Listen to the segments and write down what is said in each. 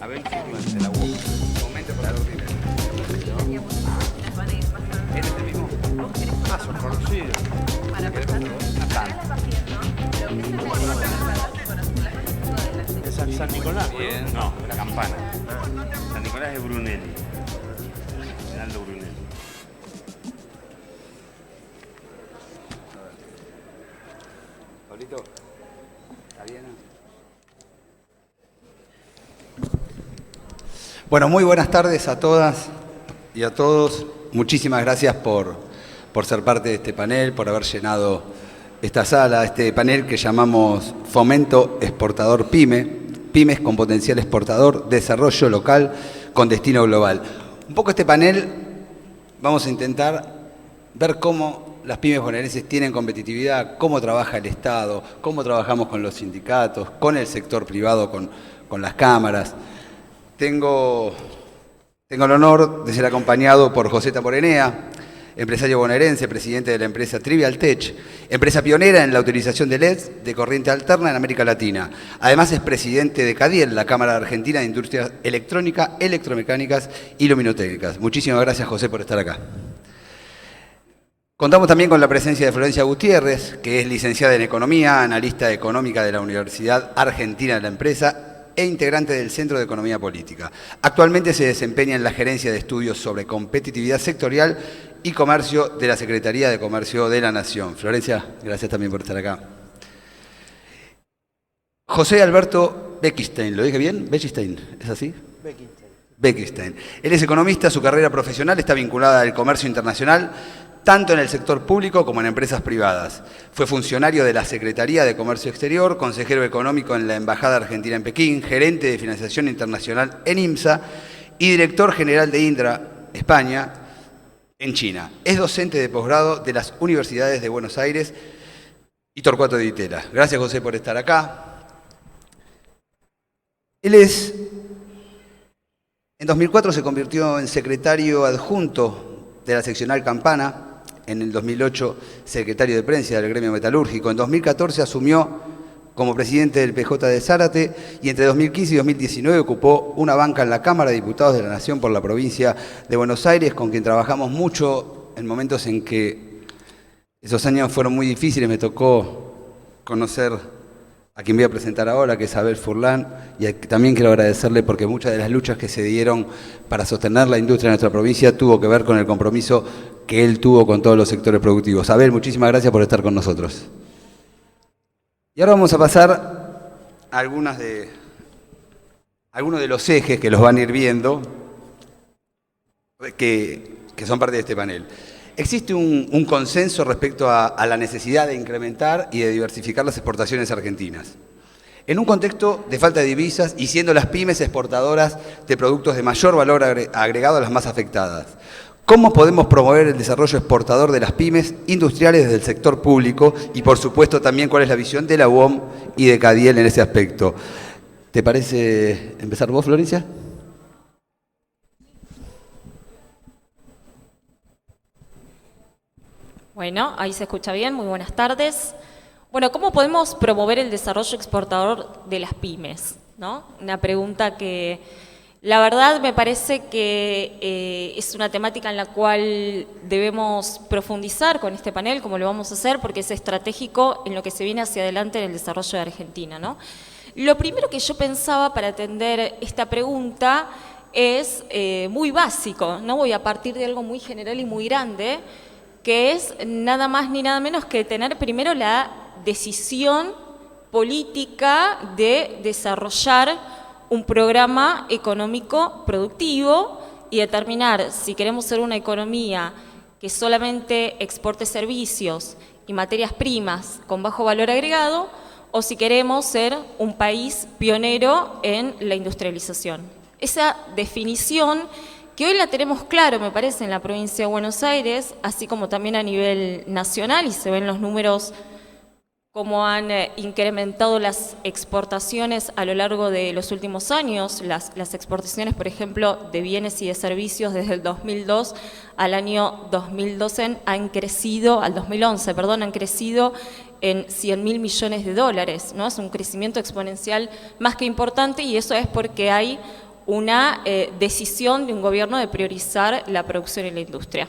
Abel Furlan, de la UOM. Fomento Exportador Pyme. ¿Este es el mismo? Ah, son conocidos. No tanto. ¿Es San Nicolás? Bien, no, la campana. San Nicolás es Brunelli. Fernando Brunelli. Pablito, ¿está bien? Bueno, muy buenas tardes a todas y a todos. Muchísimas gracias por ser parte de este panel, por haber llenado esta sala, este panel que llamamos Fomento Exportador Pyme, Pymes con potencial exportador, desarrollo local con destino global. Un poco este panel vamos a intentar ver cómo las pymes bonaerenses tienen competitividad, cómo trabaja el Estado, cómo trabajamos con los sindicatos, con el sector privado, con las cámaras. Tengo el honor de ser acompañado por José Tamborenea, empresario bonaerense, presidente de la empresa Trivial Tech, empresa pionera en la utilización de LEDs de corriente alterna en América Latina. Además es presidente de CADIEL, la Cámara Argentina de Industrias Electrónica, Electromecánicas y Luminotécnicas. Muchísimas gracias, José, por estar acá. Contamos también con la presencia de Florencia Gutiérrez, que es licenciada en Economía, analista económica de la Universidad Argentina de la Empresa e integrante del Centro de Economía Política. Actualmente se desempeña en la Gerencia de Estudios sobre Competitividad Sectorial y Comercio de la Secretaría de Comercio de la Nación. Florencia, gracias también por estar acá. José Alberto Beckstein, ¿lo dije bien? Beckstein, ¿es así? Beckstein. Él es economista, su carrera profesional está vinculada al comercio internacional, tanto en el sector público como en empresas privadas. Fue funcionario de la Secretaría de Comercio Exterior, consejero económico en la Embajada Argentina en Pekín, gerente de financiación internacional en IMSA y director general de Indra, España, en China. Es docente de posgrado de las universidades de Buenos Aires y Torcuato de Itela. Gracias, José, por estar acá. En 2004 se convirtió en secretario adjunto de la seccional Campana, en el 2008 secretario de prensa del gremio metalúrgico, en 2014 asumió como presidente del PJ de Zárate y entre 2015 y 2019 ocupó una banca en la Cámara de Diputados de la Nación por la provincia de Buenos Aires, con quien trabajamos mucho en momentos en que esos años fueron muy difíciles. Me tocó conocer a quien voy a presentar ahora, que es Abel Furlan, y también quiero agradecerle porque muchas de las luchas que se dieron para sostener la industria de nuestra provincia tuvo que ver con el compromiso que él tuvo con todos los sectores productivos. Abel, muchísimas gracias por estar con nosotros. Y ahora vamos a pasar a algunos de los ejes que los van a ir viendo, que son parte de este panel. Existe un consenso respecto a la necesidad de incrementar y de diversificar las exportaciones argentinas. En un contexto de falta de divisas y siendo las pymes exportadoras de productos de mayor valor agregado las más afectadas. ¿Cómo podemos promover el desarrollo exportador de las pymes industriales desde el sector público? Y por supuesto también cuál es la visión de la UOM y de CADIEL en ese aspecto. ¿Te parece empezar vos, Florencia? Bueno, ahí se escucha bien, muy buenas tardes. Bueno, ¿cómo podemos promover el desarrollo exportador de las pymes? ¿No? Una pregunta que la verdad me parece que es una temática en la cual debemos profundizar con este panel, como lo vamos a hacer, porque es estratégico en lo que se viene hacia adelante en el desarrollo de Argentina, ¿no? Lo primero que yo pensaba para atender esta pregunta es muy básico, ¿no? Voy a partir de algo muy general y muy grande, que es nada más ni nada menos que tener primero la decisión política de desarrollar un programa económico productivo y determinar si queremos ser una economía que solamente exporte servicios y materias primas con bajo valor agregado o si queremos ser un país pionero en la industrialización. Esa definición que hoy la tenemos claro, me parece, en la provincia de Buenos Aires, así como también a nivel nacional, y se ven los números cómo han incrementado las exportaciones a lo largo de los últimos años. Las exportaciones, por ejemplo, de bienes y de servicios desde el 2002 al año 2012 han crecido, al 2011, perdón, han crecido en 100.000 millones de dólares, ¿no? Es un crecimiento exponencial más que importante y eso es porque hay una decisión de un gobierno de priorizar la producción y la industria.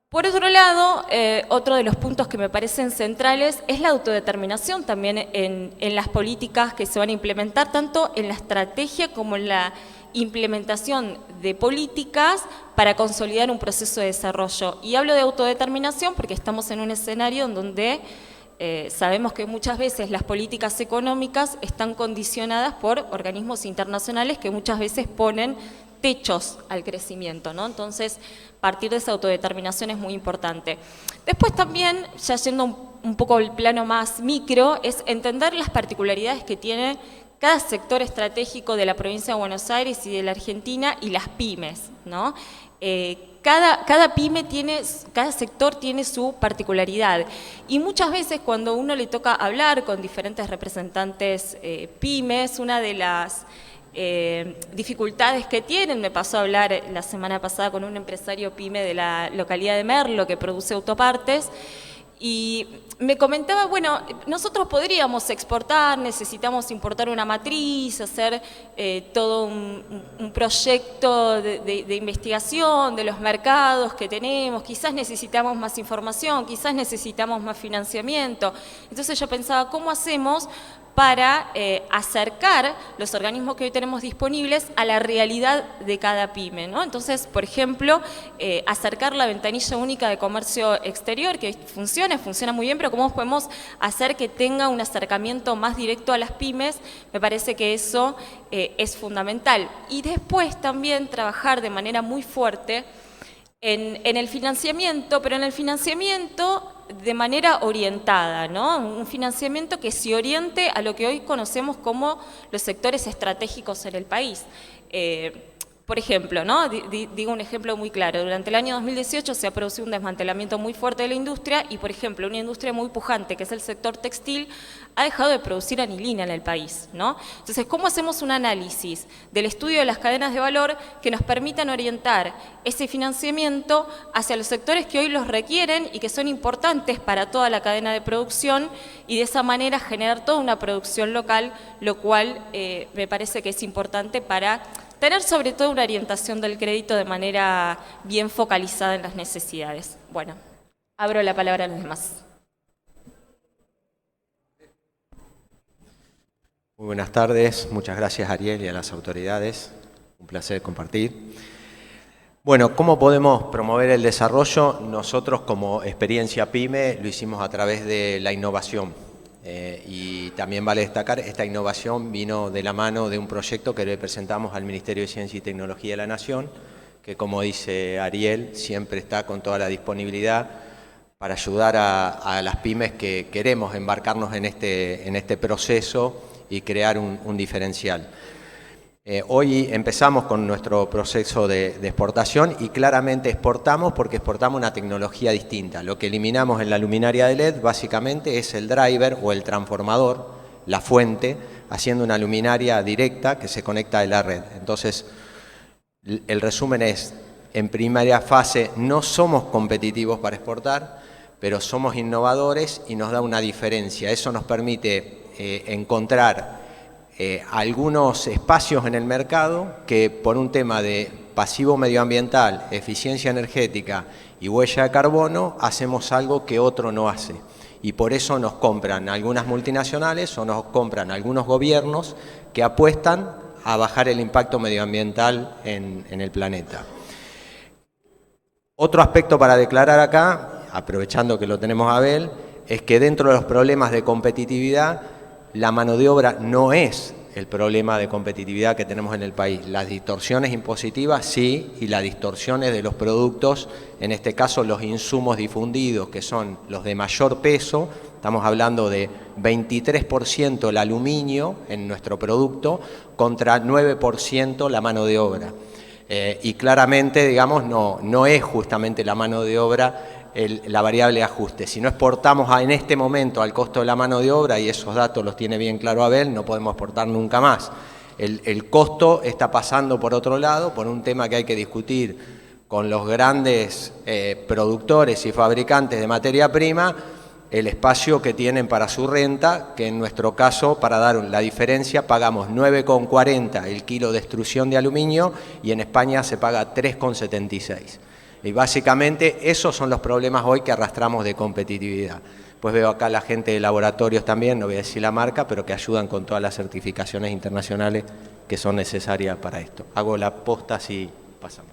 Por otro lado, otro de los puntos que me parecen centrales es la autodeterminación también en las políticas que se van a implementar, tanto en la estrategia como en la implementación de políticas para consolidar un proceso de desarrollo. Y hablo de autodeterminación porque estamos en un escenario en donde sabemos que muchas veces las políticas económicas están condicionadas por organismos internacionales que muchas veces ponen techos al crecimiento, ¿no? Entonces, partir de esa autodeterminación es muy importante. Después también, ya yendo un poco al plano más micro, es entender las particularidades que tiene cada sector estratégico de la provincia de Buenos Aires y de la Argentina y las pymes, ¿no? Cada pyme tiene, cada sector tiene su particularidad y muchas veces cuando uno le toca hablar con diferentes representantes pymes, una de las dificultades que tienen, me pasó a hablar la semana pasada con un empresario pyme de la localidad de Merlo que produce autopartes, y me comentaba, bueno, nosotros podríamos exportar, necesitamos importar una matriz, hacer todo un proyecto de investigación de los mercados que tenemos, quizás necesitamos más información, quizás necesitamos más financiamiento. Entonces yo pensaba, ¿cómo hacemos para acercar los organismos que hoy tenemos disponibles a la realidad de cada pyme, ¿no? Entonces, por ejemplo, acercar la ventanilla única de comercio exterior, que funciona muy bien, pero cómo podemos hacer que tenga un acercamiento más directo a las pymes, me parece que eso es fundamental. Y después también trabajar de manera muy fuerte en el financiamiento, pero en el financiamiento de manera orientada, ¿no? Un financiamiento que se oriente a lo que hoy conocemos como los sectores estratégicos en el país. Por ejemplo, ¿no? Digo un ejemplo muy claro, durante el año 2018 se ha producido un desmantelamiento muy fuerte de la industria y, por ejemplo, una industria muy pujante, que es el sector textil, ha dejado de producir anilina en el país, ¿no? Entonces, ¿cómo hacemos un análisis del estudio de las cadenas de valor que nos permitan orientar ese financiamiento hacia los sectores que hoy los requieren y que son importantes para toda la cadena de producción y de esa manera generar toda una producción local, lo cual me parece que es importante para tener sobre todo una orientación del crédito de manera bien focalizada en las necesidades. Bueno, abro la palabra a los demás. Muy buenas tardes, muchas gracias Ariel y a las autoridades, un placer compartir. Bueno, ¿cómo podemos promover el desarrollo? Nosotros como experiencia PYME lo hicimos a través de la innovación. Y también vale destacar, esta innovación vino de la mano de un proyecto que le presentamos al Ministerio de Ciencia y Tecnología de la Nación, que como dice Ariel, siempre está con toda la disponibilidad para ayudar a las pymes que queremos embarcarnos en este proceso y crear un diferencial. Hoy empezamos con nuestro proceso de exportación y claramente exportamos porque exportamos una tecnología distinta. Lo que eliminamos en la luminaria de LED básicamente es el driver o el transformador, la fuente, haciendo una luminaria directa que se conecta a la red. Entonces, el resumen es, en primera fase no somos competitivos para exportar, pero somos innovadores y nos da una diferencia. Eso nos permite encontrar algunos espacios en el mercado que por un tema de pasivo medioambiental, eficiencia energética y huella de carbono, hacemos algo que otro no hace. Y por eso nos compran algunas multinacionales o nos compran algunos gobiernos que apuestan a bajar el impacto medioambiental en el planeta. Otro aspecto para declarar acá, aprovechando que lo tenemos a Abel, es que dentro de los problemas de competitividad, la mano de obra no es el problema de competitividad que tenemos en el país. Las distorsiones impositivas sí, y las distorsiones de los productos, en este caso los insumos difundidos, que son los de mayor peso, estamos hablando de 23% el aluminio en nuestro producto contra 9% la mano de obra. Y claramente, digamos, no es justamente la mano de obra la variable de ajuste. Si no exportamos en este momento al costo de la mano de obra, y esos datos los tiene bien claro Abel, no podemos exportar nunca más. El costo está pasando por otro lado, por un tema que hay que discutir con los grandes productores y fabricantes de materia prima, el espacio que tienen para su renta, que en nuestro caso, para dar la diferencia, pagamos 9,40 el kilo de extrusión de aluminio y en España se paga 3,76. Y básicamente esos son los problemas hoy que arrastramos de competitividad. Pues veo acá la gente de laboratorios también, no voy a decir la marca, pero que ayudan con todas las certificaciones internacionales que son necesarias para esto. Hago la posta si pasamos.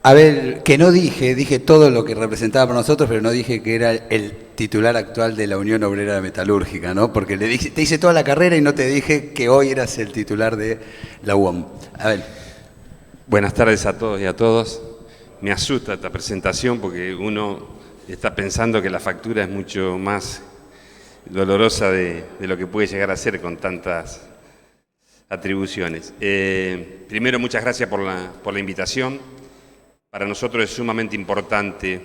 A ver, que no dije todo lo que representaba para nosotros, pero no dije que era el titular actual de la Unión Obrera Metalúrgica, ¿no? Porque te hice toda la carrera y no te dije que hoy eras el titular de la UOM. A ver. Buenas tardes a todos y a todos. Me asusta esta presentación porque uno está pensando que la factura es mucho más dolorosa de lo que puede llegar a ser con tantas atribuciones. Primero, muchas gracias por la invitación. Para nosotros es sumamente importante,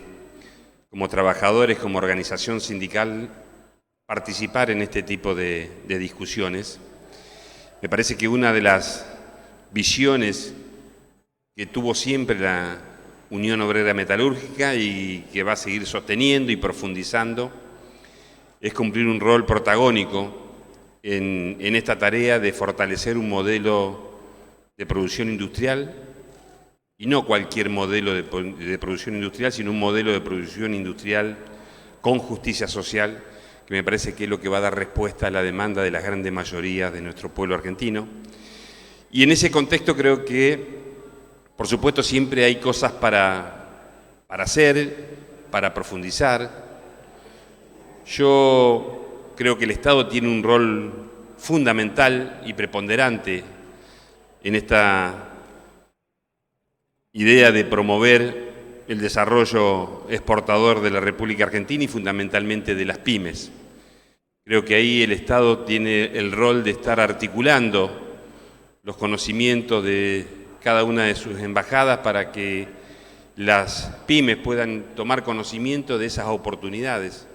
como trabajadores, como organización sindical, participar en este tipo de discusiones. Me parece que una de las visiones que tuvo siempre la Unión Obrera Metalúrgica y que va a seguir sosteniendo y profundizando es cumplir un rol protagónico en esta tarea de fortalecer un modelo de producción industrial, y no cualquier modelo de producción industrial, sino un modelo de producción industrial con justicia social, que me parece que es lo que va a dar respuesta a la demanda de las grandes mayorías de nuestro pueblo argentino. Y en ese contexto creo que, por supuesto, siempre hay cosas para hacer, para profundizar. Yo creo que el Estado tiene un rol fundamental y preponderante en esta idea de promover el desarrollo exportador de la República Argentina y fundamentalmente de las pymes. Creo que ahí el Estado tiene el rol de estar articulando los conocimientos de cada una de sus embajadas para que las pymes puedan tomar conocimiento de esas oportunidades.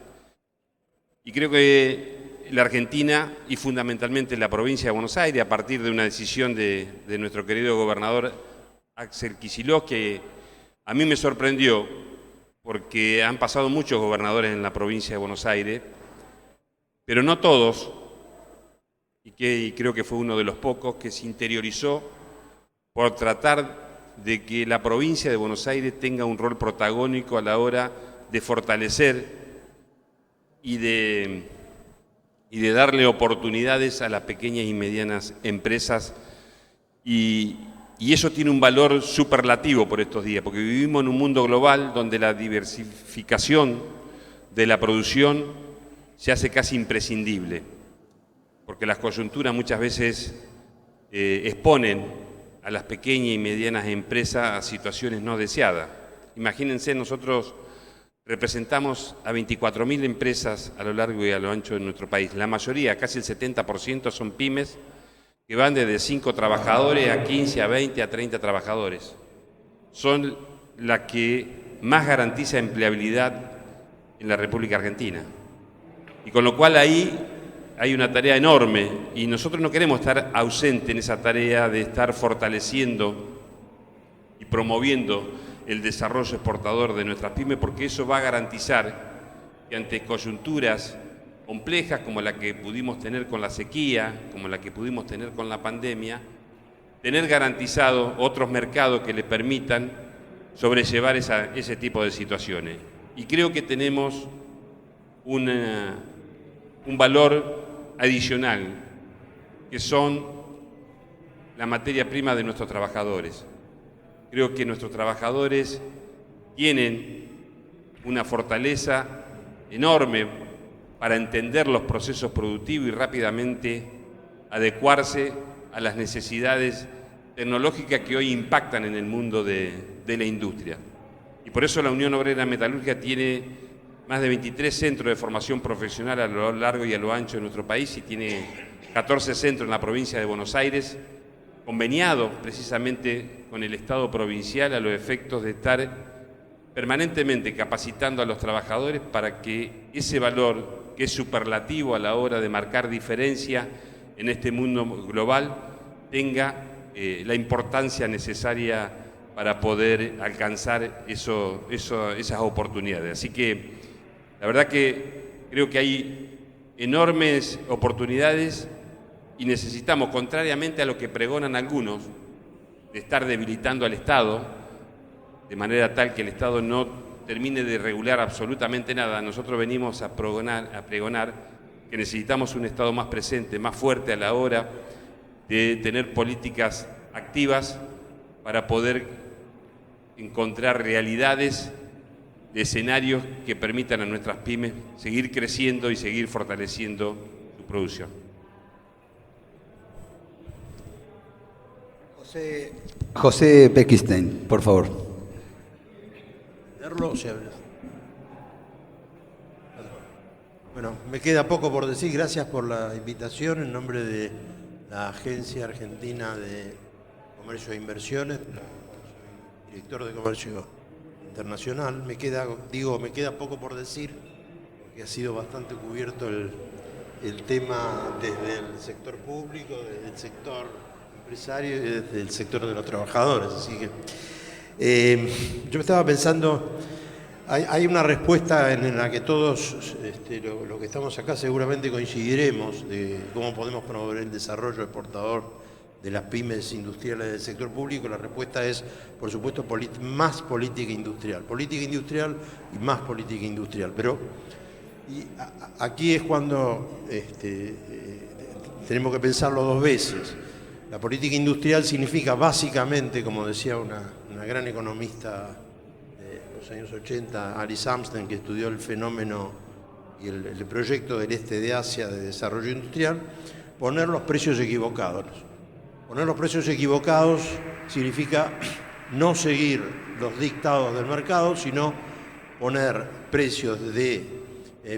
Y creo que la Argentina y fundamentalmente la provincia de Buenos Aires, a partir de una decisión de nuestro querido gobernador Axel Kicillof, que a mí me sorprendió porque han pasado muchos gobernadores en la provincia de Buenos Aires, pero no todos, y creo que fue uno de los pocos que se interiorizó por tratar de que la provincia de Buenos Aires tenga un rol protagónico a la hora de fortalecer y de darle oportunidades a las pequeñas y medianas empresas, y eso tiene un valor superlativo por estos días, porque vivimos en un mundo global donde la diversificación de la producción se hace casi imprescindible, porque las coyunturas muchas veces exponen a las pequeñas y medianas empresas a situaciones no deseadas. Imagínense, nosotros representamos a 24.000 empresas a lo largo y a lo ancho de nuestro país. La mayoría, casi el 70%, son pymes que van desde 5 trabajadores a 15, a 20, a 30 trabajadores. Son las que más garantiza empleabilidad en la República Argentina. Y con lo cual ahí hay una tarea enorme y nosotros no queremos estar ausentes en esa tarea de estar fortaleciendo y promoviendo el desarrollo exportador de nuestras pymes, porque eso va a garantizar que ante coyunturas complejas como la que pudimos tener con la sequía, como la que pudimos tener con la pandemia, tener garantizado otros mercados que le permitan sobrellevar ese tipo de situaciones. Y creo que tenemos un valor adicional, que son la materia prima de nuestros trabajadores. Creo que nuestros trabajadores tienen una fortaleza enorme para entender los procesos productivos y rápidamente adecuarse a las necesidades tecnológicas que hoy impactan en el mundo de la industria. Y por eso la Unión Obrera Metalúrgica tiene más de 23 centros de formación profesional a lo largo y a lo ancho de nuestro país y tiene 14 centros en la provincia de Buenos Aires, conveniado precisamente con el Estado provincial a los efectos de estar permanentemente capacitando a los trabajadores para que ese valor, que es superlativo a la hora de marcar diferencia en este mundo global, tenga la importancia necesaria para poder alcanzar esas oportunidades. Así que la verdad que creo que hay enormes oportunidades y necesitamos, contrariamente a lo que pregonan algunos, de estar debilitando al Estado, de manera tal que el Estado no termine de regular absolutamente nada. Nosotros venimos a pregonar que necesitamos un Estado más presente, más fuerte a la hora de tener políticas activas para poder encontrar realidades de escenarios que permitan a nuestras pymes seguir creciendo y seguir fortaleciendo su producción. José Beckstein, por favor. Bueno, me queda poco por decir. Gracias por la invitación en nombre de la Agencia Argentina de Comercio e Inversiones, soy director de Comercio Internacional. Me queda poco por decir, porque ha sido bastante cubierto el tema desde el sector público, desde el sector empresario y desde el sector de los trabajadores. Así que yo estaba pensando, hay una respuesta en la que todos lo que estamos acá seguramente coincidiremos de cómo podemos promover el desarrollo exportador de las pymes industriales del sector público. La respuesta es, por supuesto, más política industrial y más política industrial. Pero aquí es cuando tenemos que pensarlo dos veces. La política industrial significa básicamente, como decía una gran economista de los años 80, Alice Amstein, que estudió el fenómeno y el proyecto del este de Asia de desarrollo industrial, poner los precios equivocados. Poner los precios equivocados significa no seguir los dictados del mercado, sino poner precios de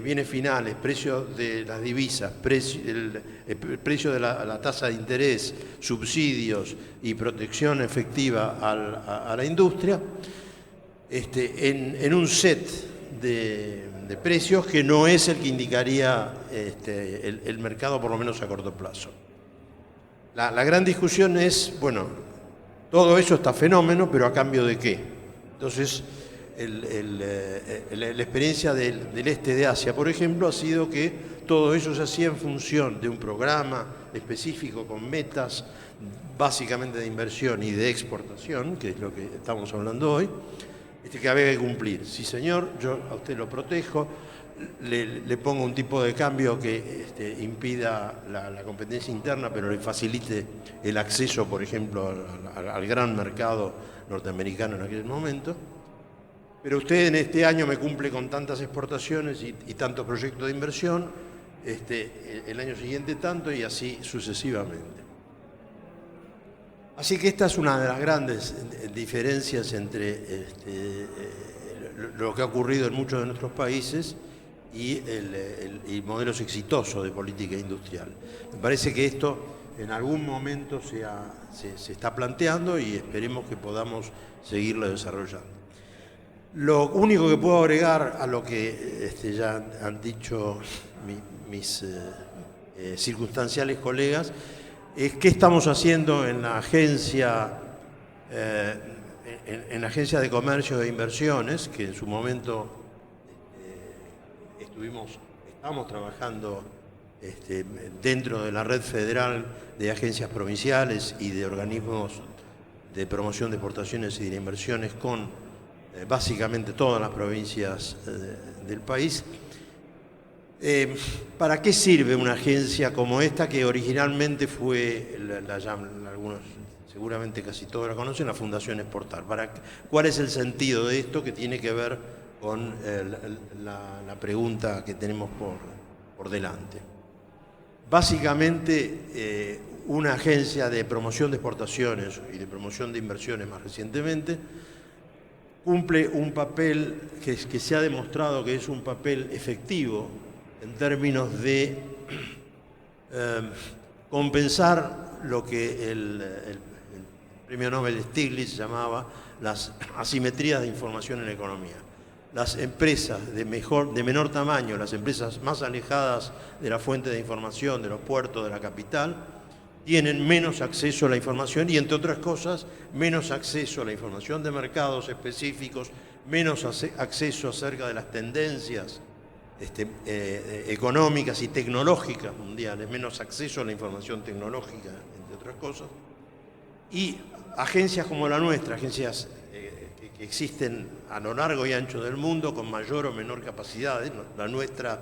bienes finales, precios de las divisas, el precio de la tasa de interés, subsidios y protección efectiva a la industria, en un set de precios que no es el que indicaría el mercado, por lo menos a corto plazo. La gran discusión es, bueno, todo eso está fenómeno, pero ¿a cambio de qué? Entonces, la experiencia del este de Asia, por ejemplo, ha sido que todo eso se hacía en función de un programa específico con metas básicamente de inversión y de exportación, que es lo que estamos hablando hoy, que había que cumplir. Sí, señor, yo a usted lo protejo, le pongo un tipo de cambio que impida la competencia interna, pero le facilite el acceso, por ejemplo, al gran mercado norteamericano en aquel momento. Pero usted en este año me cumple con tantas exportaciones y tantos proyectos de inversión, el año siguiente tanto y así sucesivamente. Así que esta es una de las grandes diferencias entre lo que ha ocurrido en muchos de nuestros países y modelos exitosos de política industrial. Me parece que esto en algún momento se está planteando y esperemos que podamos seguirlo desarrollando. Lo único que puedo agregar a lo que ya han dicho mis circunstanciales colegas es qué estamos haciendo en la agencia de Comercio e Inversiones, que en su momento estamos trabajando dentro de la red federal de agencias provinciales y de organismos de promoción de exportaciones y de inversiones con básicamente todas las provincias del país. ¿Para qué sirve una agencia como esta, que originalmente fue, algunos seguramente casi todos la conocen, la Fundación Exportar? ¿Cuál es el sentido de esto, que tiene que ver con la pregunta que tenemos por delante? Básicamente, una agencia de promoción de exportaciones y de promoción de inversiones más recientemente cumple un papel que se ha demostrado que es un papel efectivo en términos de compensar lo que el premio Nobel Stiglitz llamaba las asimetrías de información en la economía. Las empresas de menor tamaño, las empresas más alejadas de la fuente de información, de los puertos, de la capital, tienen menos acceso a la información y, entre otras cosas, menos acceso a la información de mercados específicos, menos acceso acerca de las tendencias económicas y tecnológicas mundiales, menos acceso a la información tecnológica, entre otras cosas. Y agencias como la nuestra, agencias que existen a lo largo y ancho del mundo con mayor o menor capacidad. La nuestra,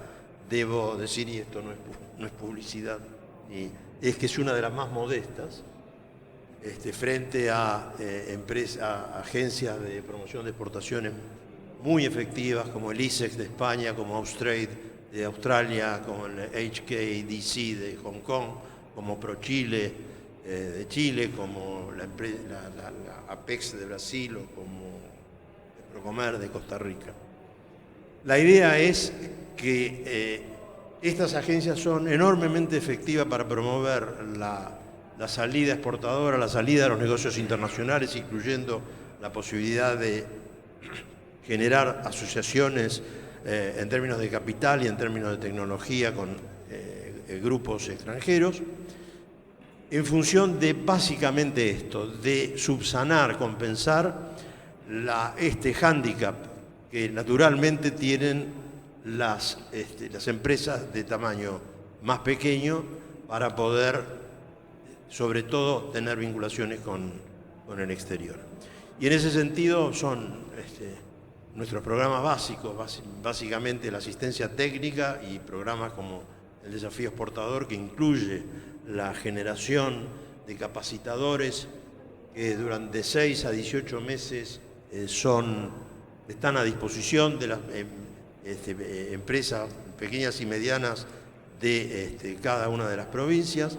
debo decir, y esto no es publicidad, es que es una de las más modestas frente a agencias de promoción de exportaciones muy efectivas como el ISEX de España, como Austrade de Australia, como el HKDC de Hong Kong, como ProChile de Chile, como la Apex de Brasil o como el Procomer de Costa Rica. La idea es que estas agencias son enormemente efectivas para promover la salida exportadora, la salida de los negocios internacionales, incluyendo la posibilidad de generar asociaciones en términos de capital y en términos de tecnología con grupos extranjeros, en función de básicamente esto, de subsanar, compensar este hándicap que naturalmente tienen las empresas de tamaño más pequeño para poder, sobre todo, tener vinculaciones con el exterior. Y en ese sentido son nuestros programas básicos, básicamente la asistencia técnica y programas como el Desafío Exportador, que incluye la generación de capacitadores que durante 6 a 18 meses están a disposición de las empresas pequeñas y medianas de cada una de las provincias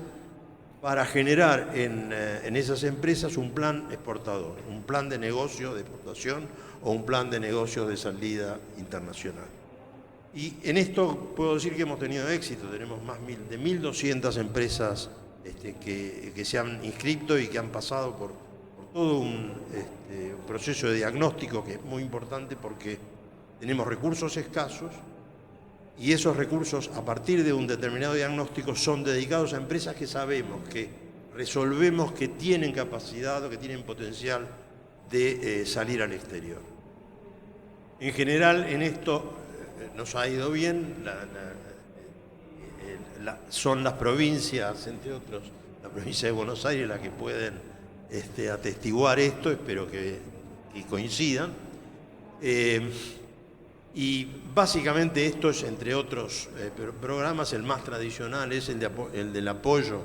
para generar en esas empresas un plan exportador, un plan de negocio de exportación o un plan de negocios de salida internacional. Y en esto puedo decir que hemos tenido éxito, tenemos más de 1.200 empresas que se han inscrito y que han pasado por todo un proceso de diagnóstico que es muy importante porque tenemos recursos escasos y esos recursos, a partir de un determinado diagnóstico, son dedicados a empresas que sabemos, que resolvemos, que tienen capacidad o que tienen potencial de salir al exterior. En general, en esto nos ha ido bien, son las provincias, entre otros, la provincia de Buenos Aires, las que pueden atestiguar esto, espero que coincidan. Y básicamente esto es, entre otros programas, el más tradicional es el del apoyo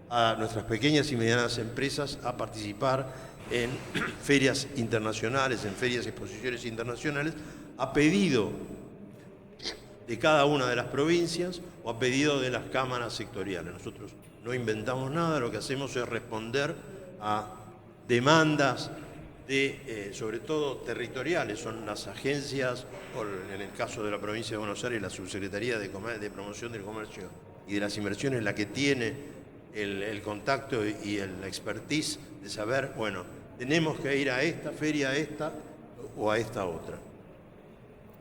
a nuestras pequeñas y medianas empresas a participar en ferias internacionales, en ferias y exposiciones internacionales, a pedido de cada una de las provincias o a pedido de las cámaras sectoriales. Nosotros no inventamos nada, lo que hacemos es responder a demandas sobre todo territoriales, son las agencias, o en el caso de la provincia de Buenos Aires, la Subsecretaría de Promoción del Comercio y de las Inversiones, la que tiene el contacto y la expertise de saber, bueno, tenemos que ir a esta feria, a esta o a esta otra.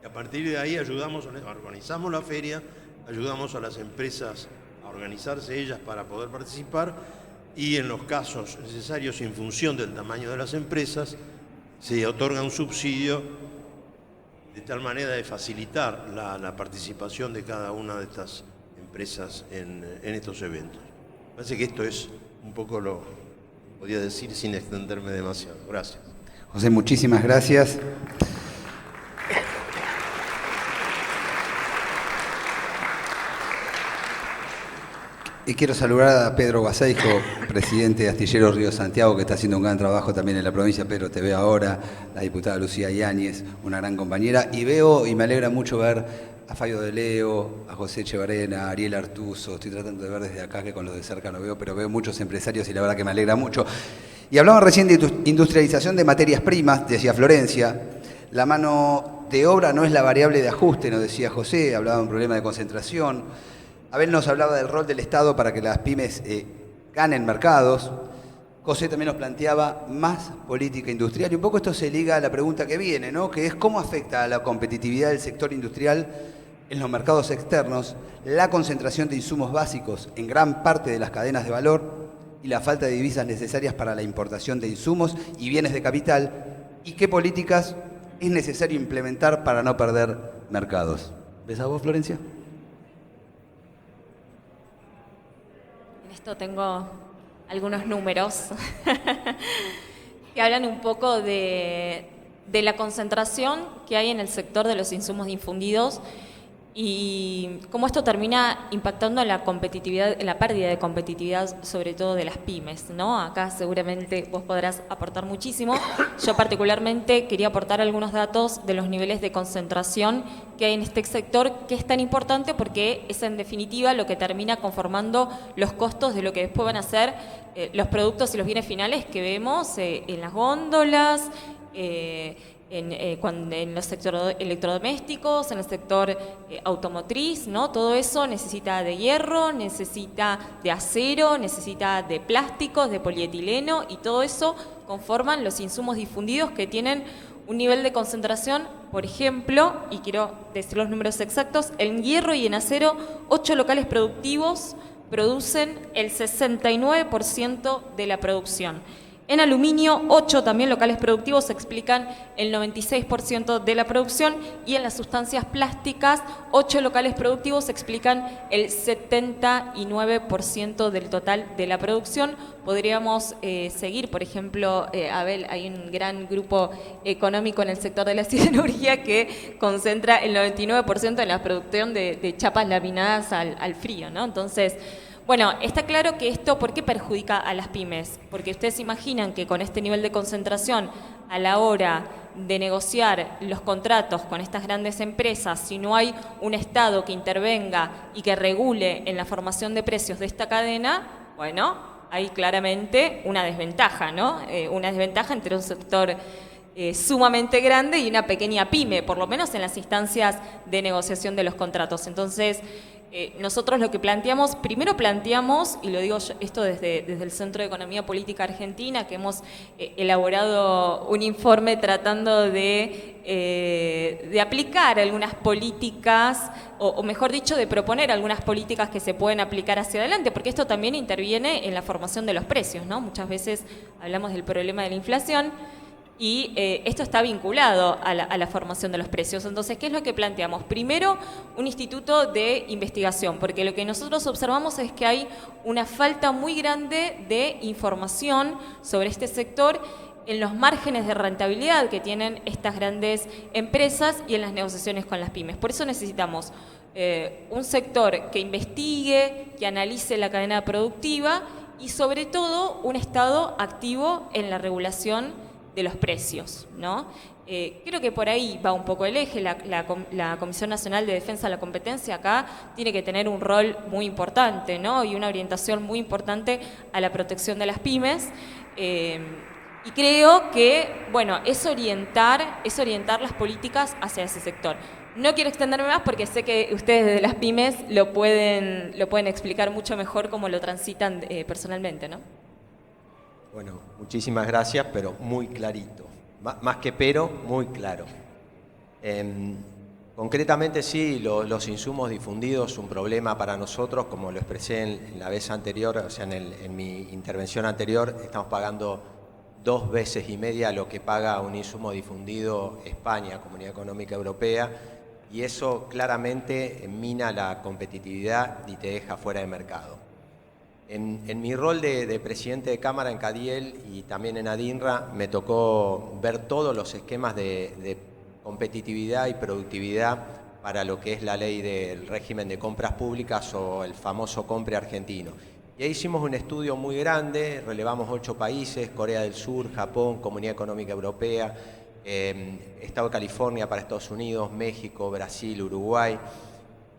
Y a partir de ahí organizamos la feria, ayudamos a las empresas a organizarse ellas para poder participar, y en los casos necesarios, en función del tamaño de las empresas, se otorga un subsidio de tal manera de facilitar la participación de cada una de estas empresas en estos eventos. Me parece que esto es un poco lo que podía decir sin extenderme demasiado. Gracias. José, muchísimas gracias. Y quiero saludar a Pedro Guasaijo, presidente de Astilleros Río Santiago, que está haciendo un gran trabajo también en la provincia. Pedro, te veo ahora, la diputada Lucía Yáñez, una gran compañera. Y me alegra mucho ver a Fabio de Leo, a José Echevarena, a Ariel Artuso. Estoy tratando de ver desde acá, que con los de cerca no veo, pero veo muchos empresarios y la verdad que me alegra mucho. Y hablaban recién de industrialización de materias primas, decía Florencia. La mano de obra no es la variable de ajuste, nos decía José, hablaba de un problema de concentración. Abel nos hablaba del rol del Estado para que las pymes ganen mercados. José también nos planteaba más política industrial. Y un poco esto se liga a la pregunta que viene, ¿no? Que es cómo afecta a la competitividad del sector industrial en los mercados externos la concentración de insumos básicos en gran parte de las cadenas de valor y la falta de divisas necesarias para la importación de insumos y bienes de capital, y qué políticas es necesario implementar para no perder mercados. ¿Ves a vos, Florencia? En esto tengo algunos números que hablan un poco de la concentración que hay en el sector de los insumos difundidos y cómo esto termina impactando en la competitividad, en la pérdida de competitividad, sobre todo de las pymes, ¿no? Acá seguramente vos podrás aportar muchísimo. Yo particularmente quería aportar algunos datos de los niveles de concentración que hay en este sector, que es tan importante porque es en definitiva lo que termina conformando los costos de lo que después van a ser los productos y los bienes finales que vemos en las góndolas, en los sectores electrodomésticos, en el sector automotriz, ¿no? Todo eso necesita de hierro, necesita de acero, necesita de plásticos, de polietileno, y todo eso conforman los insumos difundidos que tienen un nivel de concentración, por ejemplo, y quiero decir los números exactos, en hierro y en acero, 8 locales productivos producen el 69% de la producción. En aluminio, 8 también locales productivos explican el 96% de la producción, y en las sustancias plásticas, 8 locales productivos explican el 79% del total de la producción. Podríamos seguir, por ejemplo, Abel, hay un gran grupo económico en el sector de la siderurgia que concentra el 99% de la producción de chapas laminadas al frío, ¿no? Entonces, bueno, está claro que esto, ¿por qué perjudica a las pymes? Porque ustedes imaginan que con este nivel de concentración, a la hora de negociar los contratos con estas grandes empresas, si no hay un Estado que intervenga y que regule en la formación de precios de esta cadena, bueno, hay claramente una desventaja, ¿no? Una desventaja entre un sector sumamente grande y una pequeña pyme, por lo menos en las instancias de negociación de los contratos. Entonces, nosotros lo que planteamos, primero planteamos, y lo digo yo, esto desde el Centro de Economía Política Argentina, que hemos elaborado un informe tratando de aplicar algunas políticas, o mejor dicho, de proponer algunas políticas que se pueden aplicar hacia adelante, porque esto también interviene en la formación de los precios, ¿no? Muchas veces hablamos del problema de la inflación, y esto está vinculado a la formación de los precios. Entonces, ¿qué es lo que planteamos? Primero, un instituto de investigación, porque lo que nosotros observamos es que hay una falta muy grande de información sobre este sector en los márgenes de rentabilidad que tienen estas grandes empresas y en las negociaciones con las pymes. Por eso necesitamos un sector que investigue, que analice la cadena productiva y, sobre todo, un Estado activo en la regulación de los precios, ¿no? Creo que por ahí va un poco el eje. La Comisión Nacional de Defensa de la Competencia acá tiene que tener un rol muy importante, ¿no? Y una orientación muy importante a la protección de las pymes. Y creo que, bueno, es orientar las políticas hacia ese sector. No quiero extenderme más porque sé que ustedes desde las pymes lo pueden explicar mucho mejor cómo lo transitan personalmente, ¿no? Bueno, muchísimas gracias, pero muy clarito. Más que pero, muy claro. Concretamente sí, los insumos difundidos, un problema para nosotros, como lo expresé en la vez anterior, o sea, en mi intervención anterior, estamos pagando 2 veces y media lo que paga un insumo difundido España, Comunidad Económica Europea, y eso claramente mina la competitividad y te deja fuera de mercado. En mi rol de presidente de Cámara en Cadiel y también en ADINRA me tocó ver todos los esquemas de competitividad y productividad para lo que es la ley del régimen de compras públicas o el famoso COMPRE argentino. Y ahí hicimos un estudio muy grande, relevamos 8 países, Corea del Sur, Japón, Comunidad Económica Europea, Estado de California para Estados Unidos, México, Brasil, Uruguay.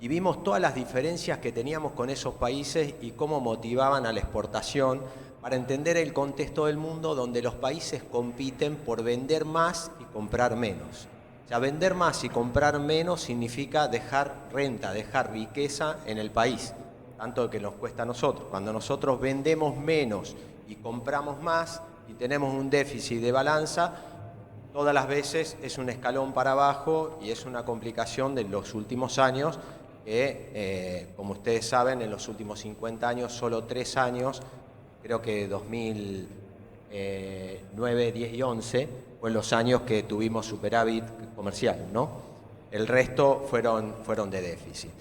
Y vimos todas las diferencias que teníamos con esos países y cómo motivaban a la exportación para entender el contexto del mundo donde los países compiten por vender más y comprar menos. O sea, vender más y comprar menos significa dejar renta, dejar riqueza en el país, tanto que nos cuesta a nosotros. Cuando nosotros vendemos menos y compramos más y tenemos un déficit de balanza, todas las veces es un escalón para abajo y es una complicación de los últimos años que, como ustedes saben, en los últimos 50 años, solo 3 años creo que 2009, 10 y 11 fue los años que tuvimos superávit comercial, ¿no? El resto fueron de déficit.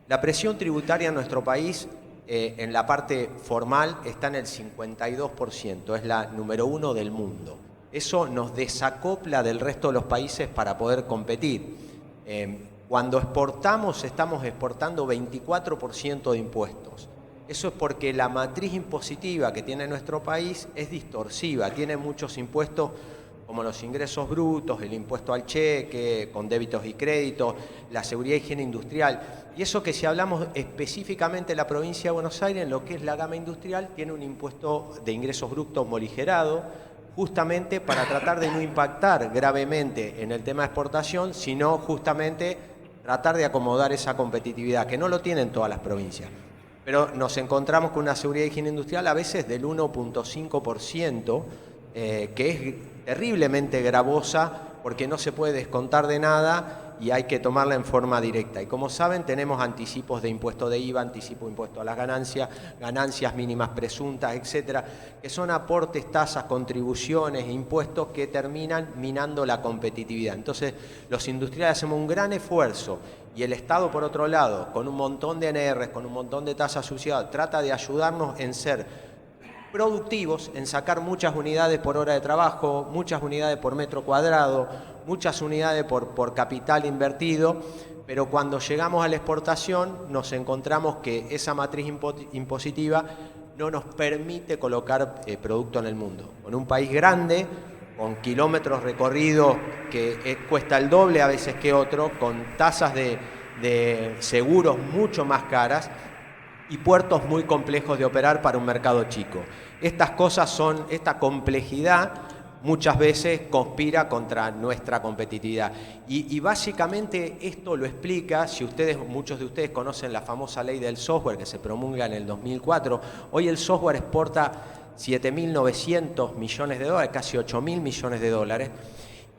La presión tributaria en nuestro país, en la parte formal, está en el 52%, es la número 1 del mundo. Eso nos desacopla del resto de los países para poder competir. Cuando exportamos, estamos exportando 24% de impuestos. Eso es porque la matriz impositiva que tiene nuestro país es distorsiva, tiene muchos impuestos como los ingresos brutos, el impuesto al cheque, con débitos y créditos, la seguridad y higiene industrial. Y eso que si hablamos específicamente de la provincia de Buenos Aires, en lo que es la gama industrial, tiene un impuesto de ingresos brutos morigerado, justamente para tratar de no impactar gravemente en el tema de exportación, sino justamente tratar de acomodar esa competitividad, que no lo tienen todas las provincias. Pero nos encontramos con una seguridad y higiene industrial a veces del 1.5%, que es terriblemente gravosa porque no se puede descontar de nada y hay que tomarla en forma directa. Y como saben, tenemos anticipos de impuesto de IVA, anticipo de impuesto a las ganancias, ganancias mínimas presuntas, etcétera, que son aportes, tasas, contribuciones e impuestos que terminan minando la competitividad. Entonces, los industriales hacemos un gran esfuerzo y el Estado, por otro lado, con un montón de ANRs, con un montón de tasas subsidiadas, trata de ayudarnos en ser productivos, en sacar muchas unidades por hora de trabajo, muchas unidades por metro cuadrado, muchas unidades por capital invertido, pero cuando llegamos a la exportación nos encontramos que esa matriz impositiva no nos permite colocar producto en el mundo. Con un país grande, con kilómetros recorridos que cuesta el doble a veces que otro, con tasas de seguros mucho más caras, y puertos muy complejos de operar para un mercado chico. Estas cosas esta complejidad muchas veces conspira contra nuestra competitividad. Y básicamente esto lo explica, si muchos de ustedes conocen la famosa ley del software que se promulga en el 2004, hoy el software exporta 7.900 millones de dólares, casi 8.000 millones de dólares,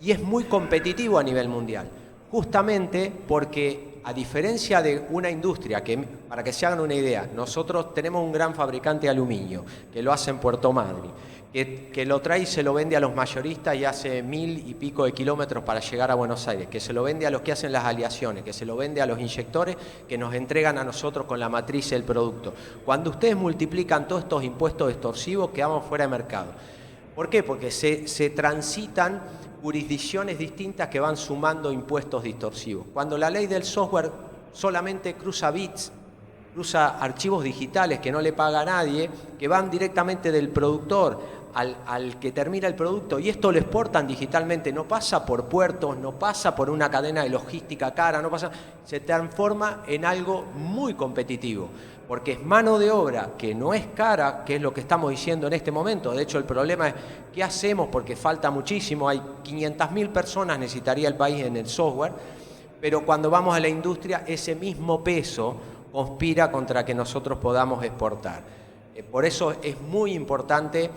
y es muy competitivo a nivel mundial, justamente porque a diferencia de una industria que, para que se hagan una idea, nosotros tenemos un gran fabricante de aluminio que lo hace en Puerto Madryn, que lo trae y se lo vende a los mayoristas y hace 1.000 y pico de kilómetros para llegar a Buenos Aires, que se lo vende a los que hacen las aleaciones, que se lo vende a los inyectores que nos entregan a nosotros con la matriz del producto. Cuando ustedes multiplican todos estos impuestos extorsivos, quedamos fuera de mercado. ¿Por qué? Porque se transitan jurisdicciones distintas que van sumando impuestos distorsivos. Cuando la ley del software solamente cruza bits, cruza archivos digitales que no le paga a nadie, que van directamente del productor al que termina el producto, y esto lo exportan digitalmente, no pasa por puertos, no pasa por una cadena de logística cara, se transforma en algo muy competitivo, porque es mano de obra que no es cara, que es lo que estamos diciendo en este momento. De hecho, el problema es ¿qué hacemos? Porque falta muchísimo, hay 500.000 personas necesitaría el país en el software, pero cuando vamos a la industria, ese mismo peso conspira contra que nosotros podamos exportar. Por eso es muy importante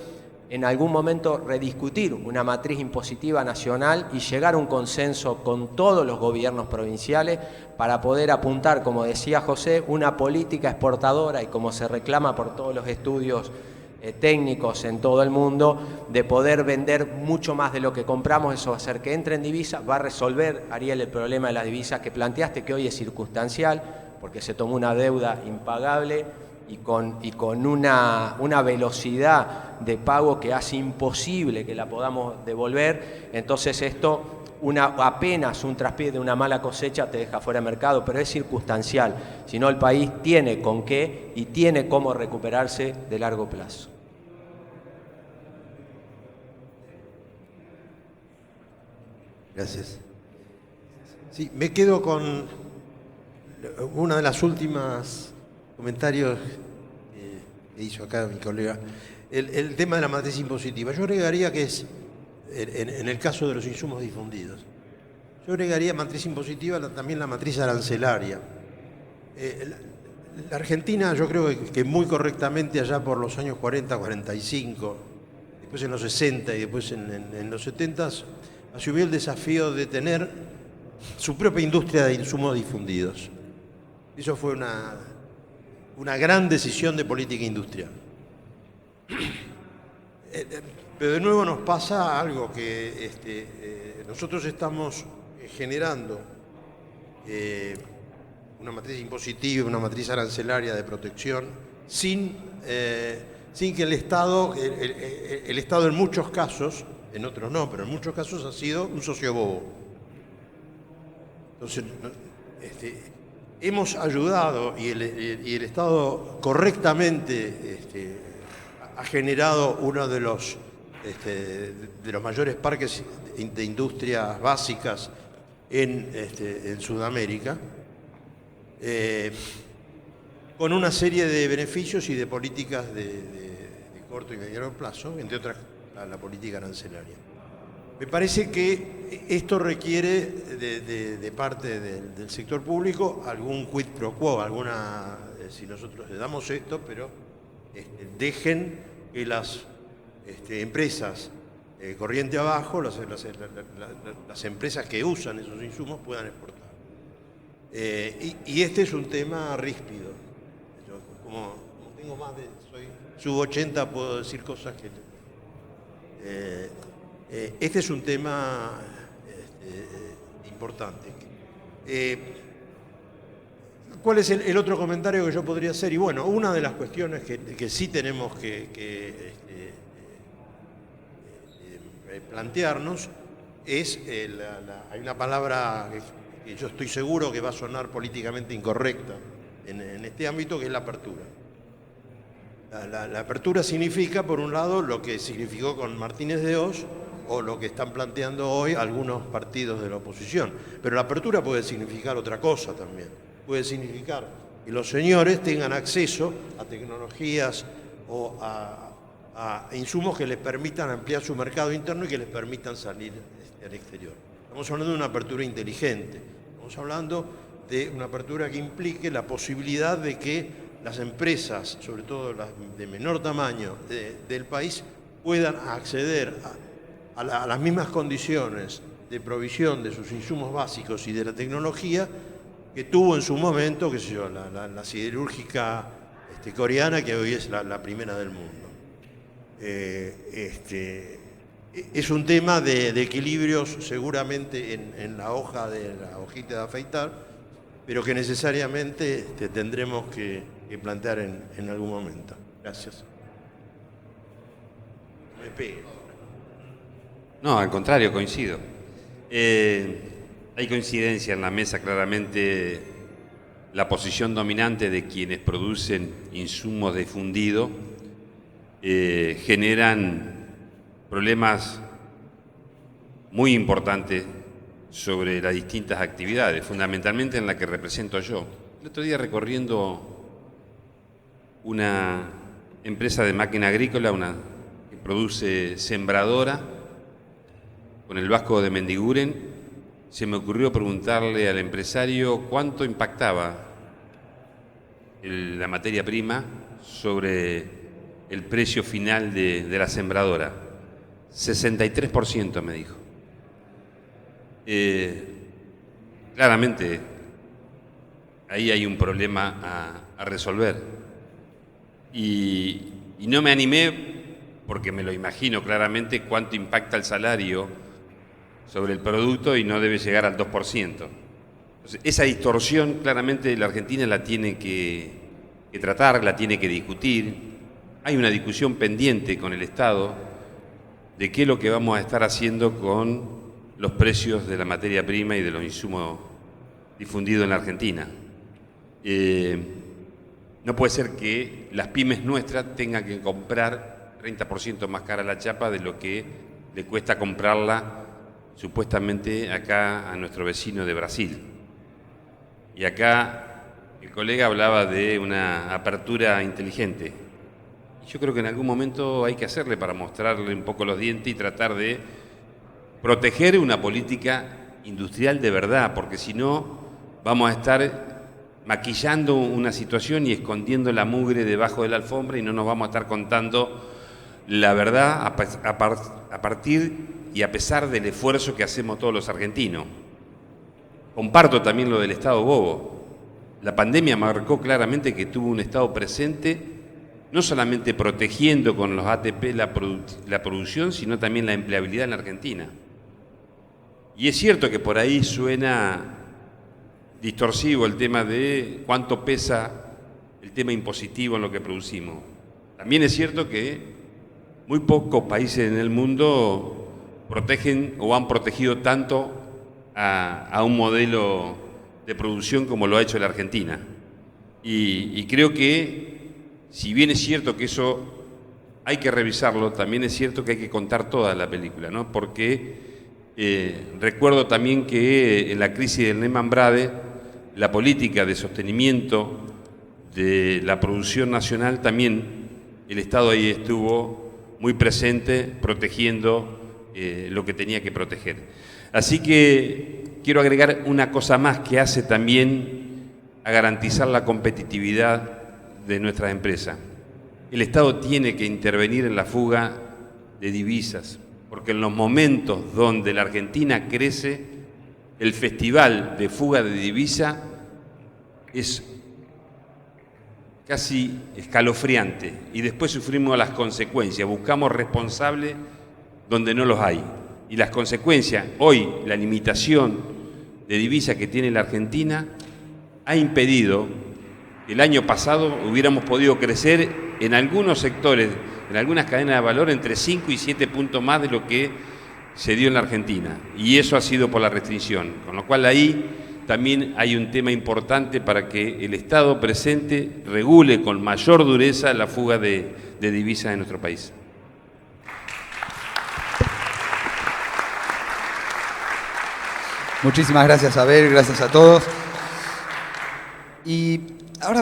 en algún momento rediscutir una matriz impositiva nacional y llegar a un consenso con todos los gobiernos provinciales para poder apuntar, como decía José, una política exportadora y como se reclama por todos los estudios técnicos en todo el mundo, de poder vender mucho más de lo que compramos. Eso va a hacer que entre en divisas, va a resolver, Ariel, el problema de las divisas que planteaste, que hoy es circunstancial, porque se tomó una deuda impagable y con una velocidad de pago que hace imposible que la podamos devolver. Entonces esto, apenas un traspié de una mala cosecha te deja fuera de mercado, pero es circunstancial, si no el país tiene con qué y tiene cómo recuperarse de largo plazo. Gracias. Sí, me quedo con una de las últimas comentarios que hizo acá mi colega, el tema de la matriz impositiva. Yo agregaría que es, en el caso de los insumos difundidos, yo agregaría matriz impositiva también la matriz arancelaria. La Argentina, yo creo que muy correctamente allá por los años 40, 45, después en los 60 y después en los 70, asumió el desafío de tener su propia industria de insumos difundidos. Eso fue una gran decisión de política industrial. Pero de nuevo nos pasa algo que nosotros estamos generando una matriz impositiva, una matriz arancelaria de protección sin que el Estado en muchos casos, en otros no, pero en muchos casos ha sido un socio bobo. Entonces, hemos ayudado y el Estado correctamente ha generado uno de los mayores parques de industrias básicas en Sudamérica, con una serie de beneficios y de políticas de corto y mediano plazo, entre otras la política arancelaria. Me parece que esto requiere de parte del sector público algún quid pro quo, si nosotros le damos esto, pero dejen que las empresas corriente abajo, las empresas que usan esos insumos puedan exportar. Y este es un tema ríspido. Yo, como tengo soy sub-80, puedo decir cosas que... este es un tema importante. ¿Cuál es el otro comentario que yo podría hacer? Y bueno, una de las cuestiones que sí tenemos que plantearnos es, hay una palabra que yo estoy seguro que va a sonar políticamente incorrecta en este ámbito, que es la apertura. La apertura significa, por un lado, lo que significó con Martínez de Oz, o lo que están planteando hoy algunos partidos de la oposición. Pero la apertura puede significar otra cosa también. Puede significar que los señores tengan acceso a tecnologías o a insumos que les permitan ampliar su mercado interno y que les permitan salir al exterior. Estamos hablando de una apertura inteligente. Estamos hablando de una apertura que implique la posibilidad de que las empresas, sobre todo las de menor tamaño del país, puedan acceder a las mismas condiciones de provisión de sus insumos básicos y de la tecnología que tuvo en su momento, qué sé yo, la siderúrgica coreana, que hoy es la primera del mundo. Es un tema de equilibrios seguramente en la hojita de afeitar, pero que necesariamente tendremos que plantear en algún momento. Gracias. No me pegue. No, al contrario, coincido. Hay coincidencia en la mesa, claramente la posición dominante de quienes producen insumos de fundido generan problemas muy importantes sobre las distintas actividades, fundamentalmente en la que represento yo. El otro día, recorriendo una empresa de máquina agrícola, que produce sembradora, con el Vasco de Mendiguren, se me ocurrió preguntarle al empresario cuánto impactaba la materia prima sobre el precio final de la sembradora. 63% me dijo. Claramente ahí hay un problema a resolver. Y no me animé, porque me lo imagino claramente, cuánto impacta el salario sobre el producto y no debe llegar al 2%. Entonces, esa distorsión claramente la Argentina la tiene que tratar, la tiene que discutir. Hay una discusión pendiente con el Estado de qué es lo que vamos a estar haciendo con los precios de la materia prima y de los insumos difundidos en la Argentina. No puede ser que las pymes nuestras tengan que comprar 30% más cara la chapa de lo que le cuesta comprarla supuestamente acá a nuestro vecino de Brasil. Y acá el colega hablaba de una apertura inteligente. Y yo creo que en algún momento hay que hacerle para mostrarle un poco los dientes y tratar de proteger una política industrial de verdad, porque si no vamos a estar maquillando una situación y escondiendo la mugre debajo de la alfombra y no nos vamos a estar contando la verdad a partir y a pesar del esfuerzo que hacemos todos los argentinos. Comparto también lo del Estado bobo. La pandemia marcó claramente que tuvo un Estado presente no solamente protegiendo con los ATP la producción, sino también la empleabilidad en la Argentina. Y es cierto que por ahí suena distorsivo el tema de cuánto pesa el tema impositivo en lo que producimos. También es cierto que muy pocos países en el mundo protegen o han protegido tanto a un modelo de producción como lo ha hecho la Argentina. Y creo que, si bien es cierto que eso hay que revisarlo, también es cierto que hay que contar toda la película, ¿no? Porque recuerdo también que en la crisis del Lehman Brothers, la política de sostenimiento de la producción nacional, también el Estado ahí estuvo muy presente protegiendo lo que tenía que proteger. Así que quiero agregar una cosa más que hace también a garantizar la competitividad de nuestras empresas. El Estado tiene que intervenir en la fuga de divisas, porque en los momentos donde la Argentina crece, el festival de fuga de divisa es casi escalofriante y después sufrimos las consecuencias, buscamos responsables donde no los hay. Y las consecuencias, hoy la limitación de divisa que tiene la Argentina ha impedido que el año pasado hubiéramos podido crecer en algunos sectores, en algunas cadenas de valor, entre 5 y 7 puntos más de lo que se dio en la Argentina. Y eso ha sido por la restricción. Con lo cual ahí también hay un tema importante para que el Estado presente regule con mayor dureza la fuga de divisas en nuestro país. Muchísimas gracias, Abel, gracias a todos. Y ahora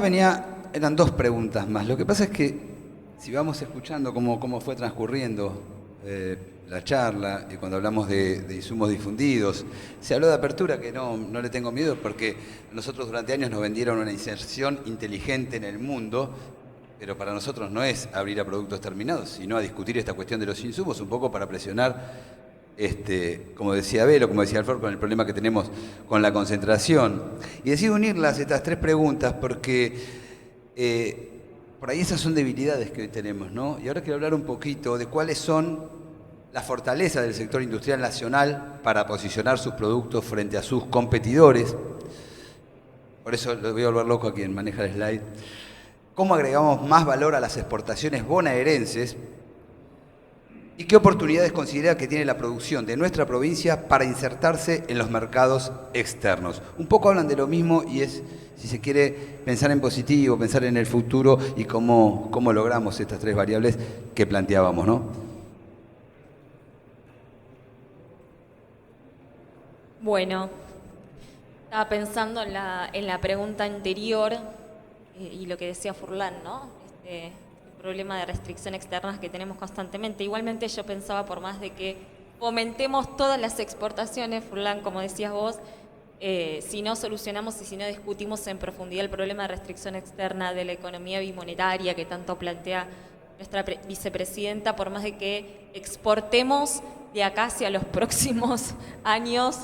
eran dos preguntas más. Lo que pasa es que si vamos escuchando cómo fue transcurriendo la charla, y cuando hablamos de insumos difundidos, se habló de apertura, que no le tengo miedo, porque nosotros durante años nos vendieron una inserción inteligente en el mundo, pero para nosotros no es abrir a productos terminados, sino a discutir esta cuestión de los insumos, un poco para presionar, como decía Abel o como decía Alfredo, con el problema que tenemos con la concentración. Y decido unirlas, estas tres preguntas, porque por ahí esas son debilidades que hoy tenemos, ¿no? Y ahora quiero hablar un poquito de cuáles son las fortalezas del sector industrial nacional para posicionar sus productos frente a sus competidores. Por eso lo voy a volver loco a quien maneja el slide. ¿Cómo agregamos más valor a las exportaciones bonaerenses? ¿Y qué oportunidades considera que tiene la producción de nuestra provincia para insertarse en los mercados externos? Un poco hablan de lo mismo y es, si se quiere, pensar en positivo, pensar en el futuro y cómo logramos estas tres variables que planteábamos, ¿no? Bueno, estaba pensando en la pregunta anterior y lo que decía Furlan, ¿no? El problema de restricción externas que tenemos constantemente. Igualmente yo pensaba, por más de que fomentemos todas las exportaciones, Furlan, como decías vos, si no solucionamos y si no discutimos en profundidad el problema de restricción externa de la economía bimonetaria que tanto plantea nuestra vicepresidenta, por más de que exportemos de acá hacia los próximos años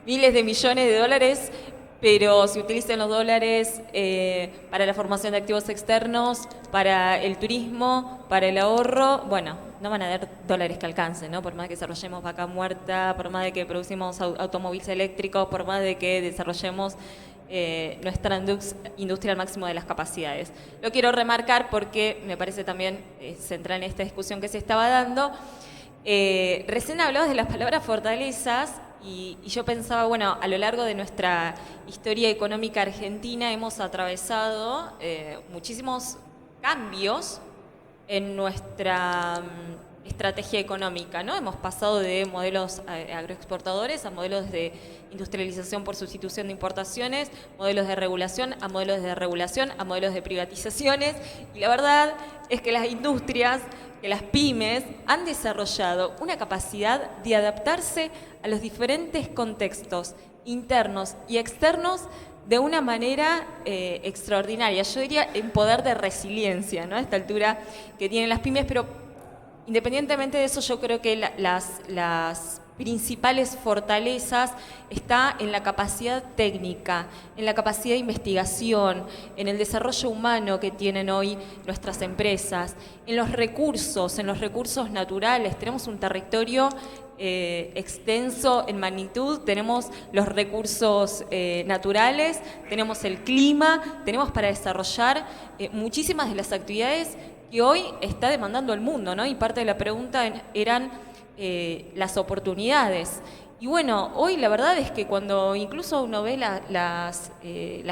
miles de millones de dólares, pero si utilizan los dólares para la formación de activos externos, para el turismo, para el ahorro, bueno, no van a haber dólares que alcancen, ¿no? Por más de que desarrollemos vaca muerta, por más de que producimos automóviles eléctricos, por más de que desarrollemos nuestra industria al máximo de las capacidades. Lo quiero remarcar porque me parece también central en esta discusión que se estaba dando. Recién hablabas de las palabras fortalezas y yo pensaba, bueno, a lo largo de nuestra historia económica argentina hemos atravesado muchísimos cambios en nuestra estrategia económica, ¿no? Hemos pasado de modelos agroexportadores a modelos de industrialización por sustitución de importaciones, modelos de regulación a modelos de desregulación, a modelos de privatizaciones, y la verdad es que las industrias, que las pymes han desarrollado una capacidad de adaptarse a los diferentes contextos internos y externos de una manera extraordinaria. Yo diría en poder de resiliencia, ¿no? A esta altura que tienen las pymes, pero independientemente de eso, yo creo que las principales fortalezas está en la capacidad técnica, en la capacidad de investigación, en el desarrollo humano que tienen hoy nuestras empresas, en los recursos naturales. Tenemos un territorio extenso en magnitud, tenemos los recursos naturales, tenemos el clima, tenemos para desarrollar muchísimas de las actividades que hoy está demandando el mundo, ¿no? Y parte de la pregunta eran las oportunidades. Y bueno, hoy la verdad es que cuando incluso uno ve las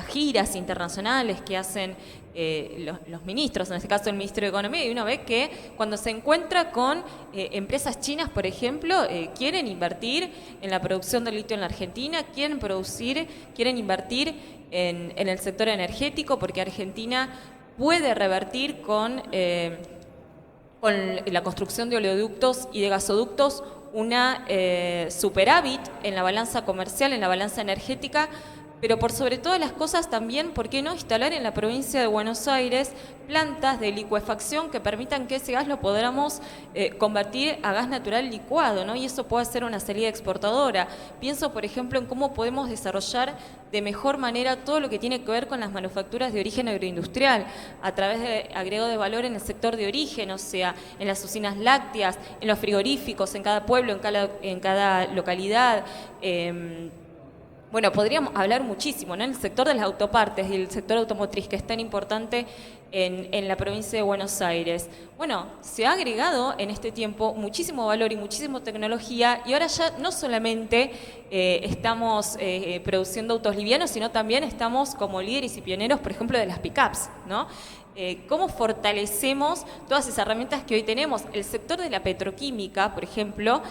giras internacionales que hacen los ministros, en este caso el ministro de Economía, y uno ve que cuando se encuentra con empresas chinas, por ejemplo, quieren invertir en la producción de litio en la Argentina, quieren invertir en el sector energético, porque Argentina puede revertir con la construcción de oleoductos y de gasoductos una superávit en la balanza comercial, en la balanza energética, pero por sobre todas las cosas también, ¿por qué no instalar en la provincia de Buenos Aires plantas de licuefacción que permitan que ese gas lo podamos convertir a gas natural licuado, ¿no? Y eso puede ser una salida exportadora. Pienso, por ejemplo, en cómo podemos desarrollar de mejor manera todo lo que tiene que ver con las manufacturas de origen agroindustrial, a través de agregado de valor en el sector de origen, o sea, en las usinas lácteas, en los frigoríficos, en cada pueblo, en cada localidad. Bueno, podríamos hablar muchísimo, ¿no? En el sector de las autopartes y el sector automotriz, que es tan importante en la provincia de Buenos Aires. Bueno, se ha agregado en este tiempo muchísimo valor y muchísima tecnología, y ahora ya no solamente estamos produciendo autos livianos, sino también estamos como líderes y pioneros, por ejemplo, de las pick-ups, ¿no? ¿Cómo fortalecemos todas esas herramientas que hoy tenemos? El sector de la petroquímica, por ejemplo,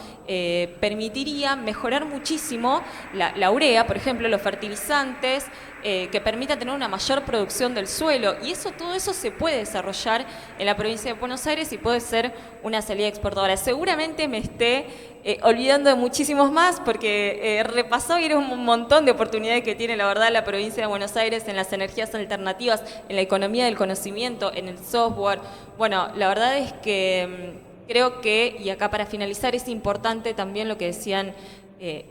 permitiría mejorar muchísimo la urea, por ejemplo, los fertilizantes, que permita tener una mayor producción del suelo, y todo eso se puede desarrollar en la provincia de Buenos Aires y puede ser una salida exportadora. Seguramente me esté olvidando de muchísimos más, porque repasó y era un montón de oportunidades que tiene, la verdad, la provincia de Buenos Aires en las energías alternativas, en la economía del conocimiento, en el software. Bueno, la verdad es que creo que, y acá para finalizar, es importante también lo que decían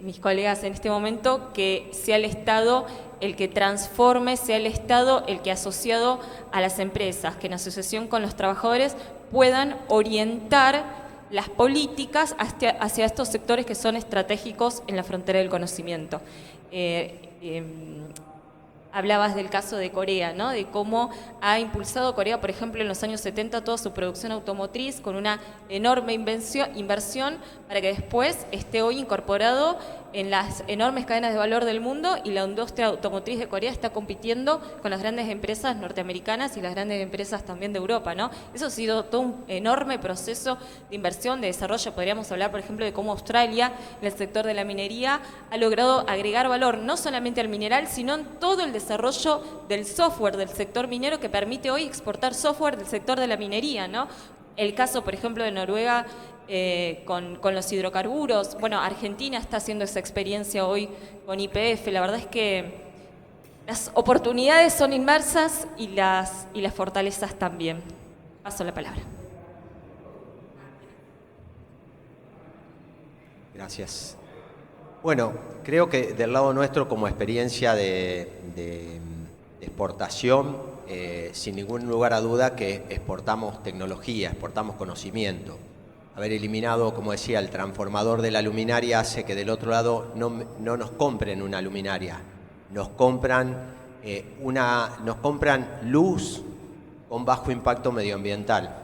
mis colegas en este momento, que sea el Estado el que transforme, sea el Estado el que, asociado a las empresas, que en asociación con los trabajadores puedan orientar las políticas hacia estos sectores que son estratégicos en la frontera del conocimiento. Hablabas del caso de Corea, ¿no? De cómo ha impulsado Corea, por ejemplo, en los años 70 toda su producción automotriz con una enorme inversión para que después esté hoy incorporado en las enormes cadenas de valor del mundo, y la industria automotriz de Corea está compitiendo con las grandes empresas norteamericanas y las grandes empresas también de Europa, ¿no? Eso ha sido todo un enorme proceso de inversión, de desarrollo. Podríamos hablar, por ejemplo, de cómo Australia, en el sector de la minería, ha logrado agregar valor no solamente al mineral, sino en todo el desarrollo del software del sector minero, que permite hoy exportar software del sector de la minería, ¿no? El caso, por ejemplo, de Noruega con los hidrocarburos. Bueno, Argentina está haciendo esa experiencia hoy con YPF. La verdad es que las oportunidades son inmersas y las fortalezas también. Paso la palabra. Gracias. Bueno, creo que del lado nuestro, como experiencia de exportación, sin ningún lugar a duda que exportamos tecnología, exportamos conocimiento. Haber eliminado, como decía, el transformador de la luminaria hace que del otro lado no nos compren una luminaria, nos compran luz con bajo impacto medioambiental.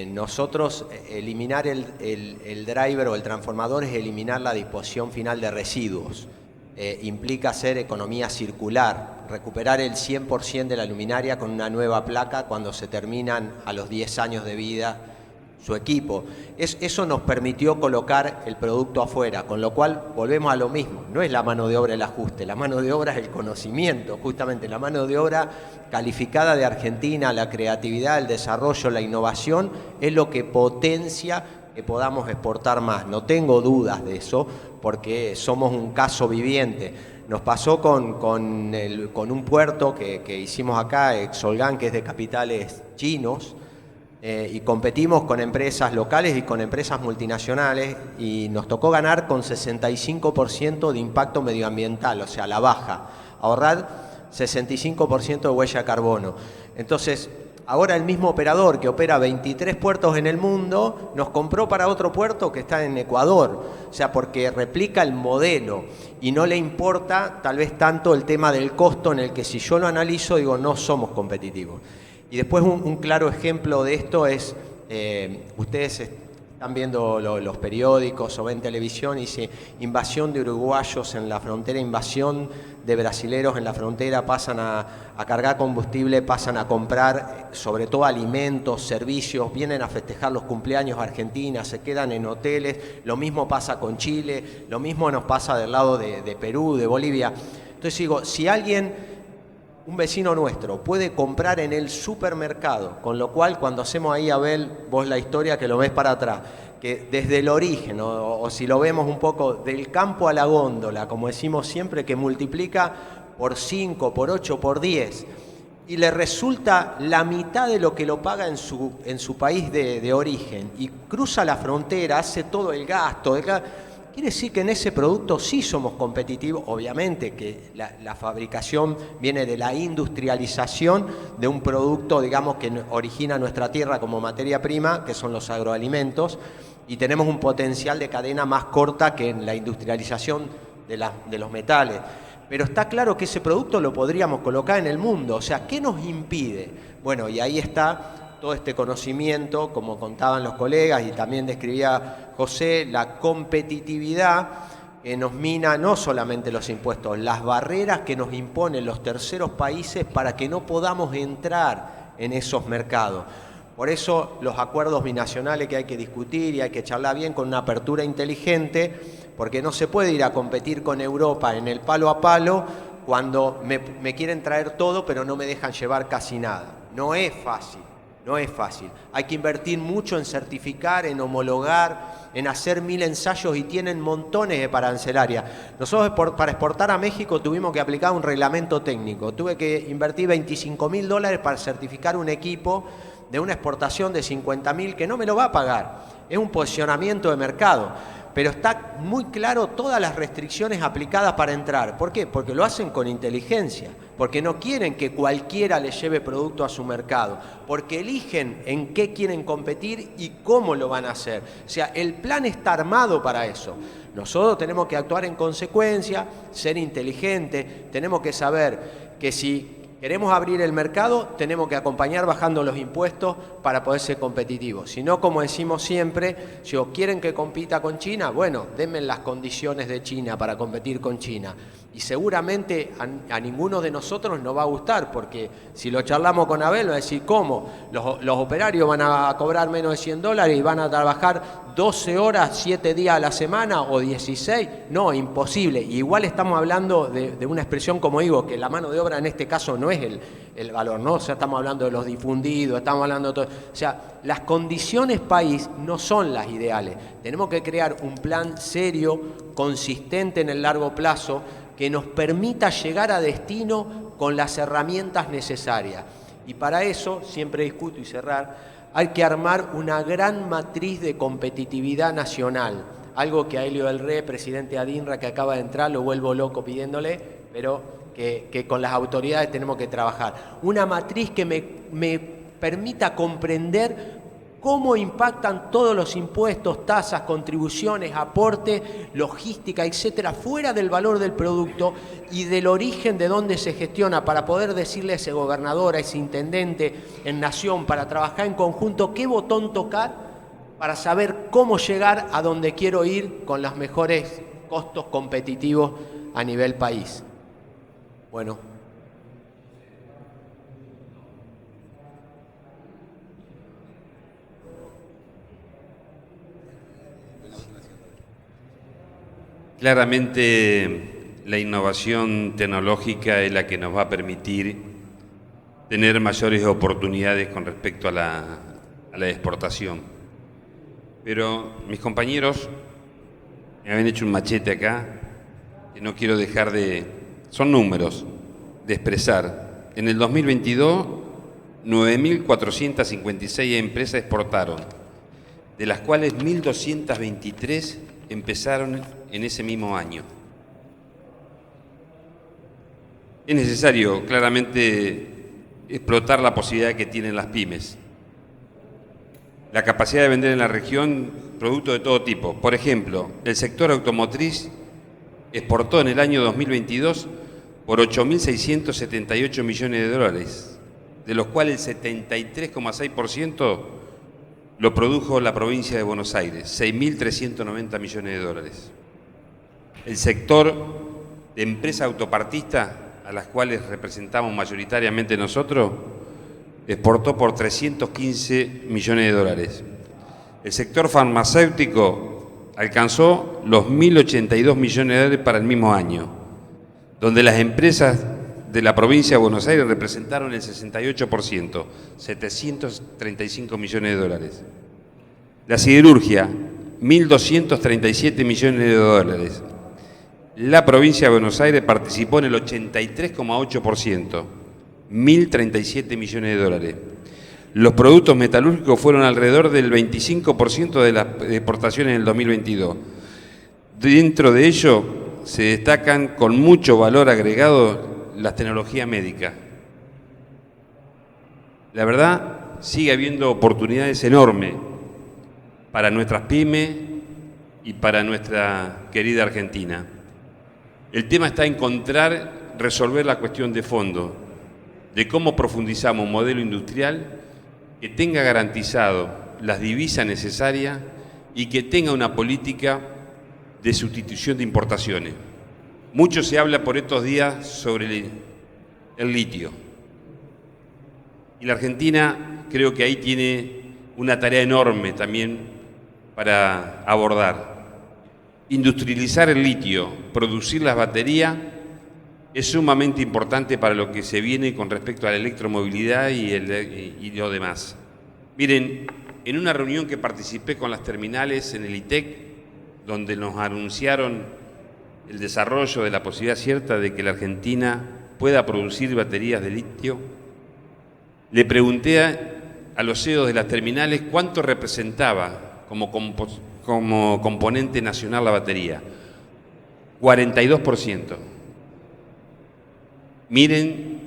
Nosotros, eliminar el driver o el transformador es eliminar la disposición final de residuos. Implica hacer economía circular, recuperar el 100% de la luminaria con una nueva placa cuando se terminan a los 10 años de vida su equipo. Eso nos permitió colocar el producto afuera, con lo cual volvemos a lo mismo. No es la mano de obra el ajuste, la mano de obra es el conocimiento, justamente la mano de obra calificada de Argentina, la creatividad, el desarrollo, la innovación, es lo que potencia que podamos exportar más. No tengo dudas de eso, porque somos un caso viviente. Nos pasó con un puerto que hicimos acá, Exolgan, que es de capitales chinos, y competimos con empresas locales y con empresas multinacionales y nos tocó ganar con 65% de impacto medioambiental, o sea, la baja, ahorrar 65% de huella de carbono. Entonces, ahora el mismo operador que opera 23 puertos en el mundo nos compró para otro puerto que está en Ecuador, o sea, porque replica el modelo y no le importa tal vez tanto el tema del costo, en el que si yo lo analizo digo no somos competitivos. Y después un claro ejemplo de esto es, ustedes están viendo los periódicos o ven televisión y dice invasión de uruguayos en la frontera, invasión de brasileros en la frontera, pasan a cargar combustible, pasan a comprar sobre todo alimentos, servicios, vienen a festejar los cumpleaños a Argentina, se quedan en hoteles, lo mismo pasa con Chile, lo mismo nos pasa del lado de Perú, de Bolivia. Entonces digo, si alguien, un vecino nuestro, puede comprar en el supermercado, con lo cual cuando hacemos ahí, Abel, vos la historia que lo ves para atrás, que desde el origen, o si lo vemos un poco del campo a la góndola, como decimos siempre, que multiplica por 5, por 8, por 10, y le resulta la mitad de lo que lo paga en su país de origen, y cruza la frontera, hace todo el gasto, quiere decir que en ese producto sí somos competitivos, obviamente que la fabricación viene de la industrialización de un producto, digamos, que origina nuestra tierra como materia prima, que son los agroalimentos, y tenemos un potencial de cadena más corta que en la industrialización de los metales. Pero está claro que ese producto lo podríamos colocar en el mundo, o sea, ¿qué nos impide? Bueno, y ahí está todo este conocimiento, como contaban los colegas y también describía José, la competitividad que nos mina no solamente los impuestos, las barreras que nos imponen los terceros países para que no podamos entrar en esos mercados. Por eso los acuerdos binacionales que hay que discutir y hay que charlar bien con una apertura inteligente, porque no se puede ir a competir con Europa en el palo a palo cuando me quieren traer todo pero no me dejan llevar casi nada. No es fácil. No es fácil. Hay que invertir mucho en certificar, en homologar, en hacer 1000 ensayos y tienen montones de arancelarias. Nosotros para exportar a México tuvimos que aplicar un reglamento técnico. Tuve que invertir $25.000 para certificar un equipo de una exportación de 50.000 que no me lo va a pagar. Es un posicionamiento de mercado. Pero está muy claro todas las restricciones aplicadas para entrar. ¿Por qué? Porque lo hacen con inteligencia, porque no quieren que cualquiera le lleve producto a su mercado, porque eligen en qué quieren competir y cómo lo van a hacer. O sea, el plan está armado para eso. Nosotros tenemos que actuar en consecuencia, ser inteligentes, tenemos que saber que si queremos abrir el mercado, tenemos que acompañar bajando los impuestos para poder ser competitivos. Si no, como decimos siempre, si quieren que compita con China, bueno, denme las condiciones de China para competir con China. Y seguramente a ninguno de nosotros nos va a gustar, porque si lo charlamos con Abel, va a decir, ¿cómo? Los operarios van a cobrar menos de $100 y van a trabajar 12 horas, 7 días a la semana o 16. No, imposible. Y igual estamos hablando de una expresión, como digo, que la mano de obra en este caso no es el valor, ¿no? O sea, estamos hablando de los difundidos, estamos hablando de todo. O sea, las condiciones país no son las ideales. Tenemos que crear un plan serio, consistente en el largo plazo, que nos permita llegar a destino con las herramientas necesarias. Y para eso, siempre discuto y cerrar, hay que armar una gran matriz de competitividad nacional. Algo que a Helio del Rey, presidente de ADINRA, que acaba de entrar, lo vuelvo loco pidiéndole, pero que con las autoridades tenemos que trabajar. Una matriz que me permita comprender cómo impactan todos los impuestos, tasas, contribuciones, aporte, logística, etcétera, fuera del valor del producto y del origen de dónde se gestiona, para poder decirle a ese gobernador, a ese intendente en Nación, para trabajar en conjunto, qué botón tocar para saber cómo llegar a donde quiero ir con los mejores costos competitivos a nivel país. Bueno. Claramente la innovación tecnológica es la que nos va a permitir tener mayores oportunidades con respecto a la exportación. Pero mis compañeros me habían hecho un machete acá que no quiero dejar son números, de expresar. En el 2022 9.456 empresas exportaron, de las cuales 1.223 empezaron en ese mismo año. Es necesario, claramente, explotar la posibilidad que tienen las pymes. La capacidad de vender en la región productos de todo tipo. Por ejemplo, el sector automotriz exportó en el año 2022 por 8.678 millones de dólares, de los cuales el 73,6% lo produjo la provincia de Buenos Aires, 6.390 millones de dólares. El sector de empresas autopartistas, a las cuales representamos mayoritariamente nosotros, exportó por 315 millones de dólares. El sector farmacéutico alcanzó los 1.082 millones de dólares para el mismo año, donde las empresas de la provincia de Buenos Aires representaron el 68%, 735 millones de dólares. La siderurgia, 1.237 millones de dólares. La provincia de Buenos Aires participó en el 83,8%, 1.037 millones de dólares. Los productos metalúrgicos fueron alrededor del 25% de las exportaciones en el 2022. Dentro de ello se destacan con mucho valor agregado las tecnologías médicas. La verdad, sigue habiendo oportunidades enormes para nuestras pymes y para nuestra querida Argentina. El tema está en resolver la cuestión de fondo, de cómo profundizamos un modelo industrial que tenga garantizado las divisas necesarias y que tenga una política de sustitución de importaciones. Mucho se habla por estos días sobre el litio. Y la Argentina creo que ahí tiene una tarea enorme también para abordar. Industrializar el litio, producir las baterías, es sumamente importante para lo que se viene con respecto a la electromovilidad y lo demás. Miren, en una reunión que participé con las terminales en el ITEC, donde nos anunciaron el desarrollo de la posibilidad cierta de que la Argentina pueda producir baterías de litio, le pregunté a los CEOs de las terminales cuánto representaba como componente nacional la batería. 42%. Miren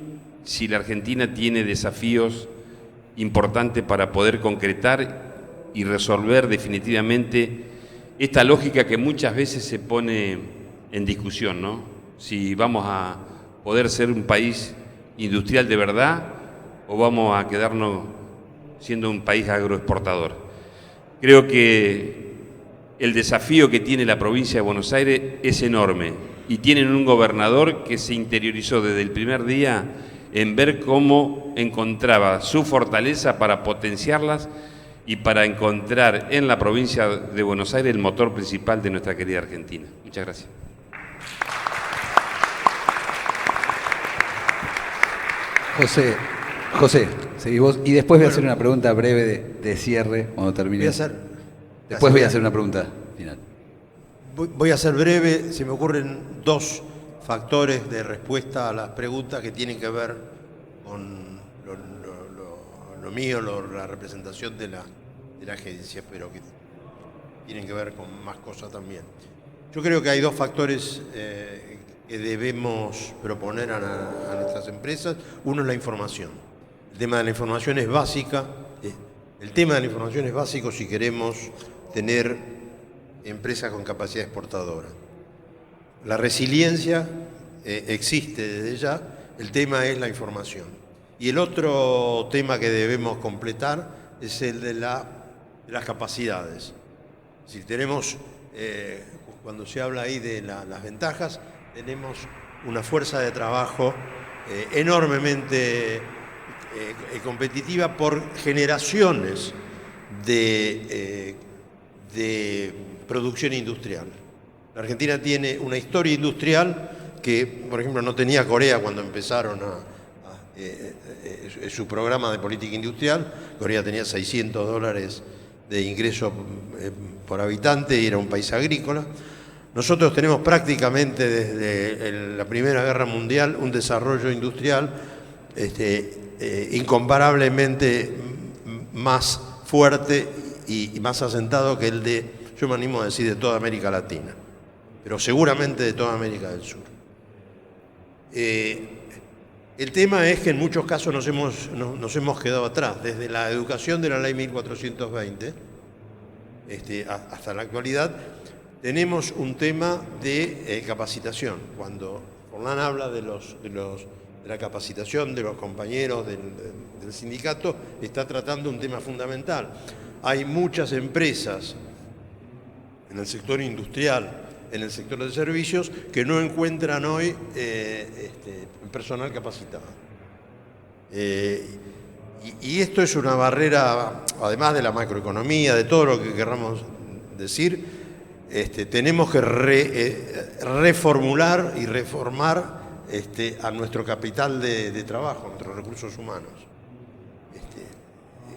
si la Argentina tiene desafíos importantes para poder concretar y resolver definitivamente esta lógica que muchas veces se pone en discusión, ¿no? Si vamos a poder ser un país industrial de verdad o vamos a quedarnos siendo un país agroexportador. Creo que el desafío que tiene la provincia de Buenos Aires es enorme y tienen un gobernador que se interiorizó desde el primer día en ver cómo encontraba su fortaleza para potenciarlas y para encontrar en la provincia de Buenos Aires el motor principal de nuestra querida Argentina. Muchas gracias. José, seguí vos. Y después voy a hacer una pregunta breve de cierre cuando termine. Después voy a hacer una pregunta final. Voy a ser breve. Se me ocurren dos factores de respuesta a las preguntas que tienen que ver con lo mío, la representación de la agencia, pero que tienen que ver con más cosas también. Yo creo que hay dos factores que debemos proponer a nuestras empresas. Uno es la información. El tema de la información es básica. El tema de la información es básico si queremos tener empresas con capacidad exportadora. La resiliencia existe desde ya, el tema es la información. Y el otro tema que debemos completar es el de las capacidades. Si tenemos, cuando se habla ahí de las ventajas, tenemos una fuerza de trabajo enormemente competitiva por generaciones de producción industrial. La Argentina tiene una historia industrial que, por ejemplo, no tenía Corea cuando empezaron su programa de política industrial. Corea tenía $600 de ingreso por habitante y era un país agrícola. Nosotros tenemos prácticamente desde la Primera Guerra Mundial un desarrollo industrial incomparablemente más fuerte y más asentado que el de, yo me animo a decir, de toda América Latina, pero seguramente de toda América del Sur. El tema es que en muchos casos nos hemos quedado atrás, desde la educación de la Ley 1420 hasta la actualidad. Tenemos un tema de capacitación. Cuando Forlán habla de la capacitación de los compañeros del sindicato, está tratando un tema fundamental. Hay muchas empresas en el sector industrial, en el sector de servicios, que no encuentran hoy personal capacitado. Y esto es una barrera, además de la macroeconomía, de todo lo que querramos decir, tenemos que reformular y reformar a nuestro capital de trabajo, a nuestros recursos humanos.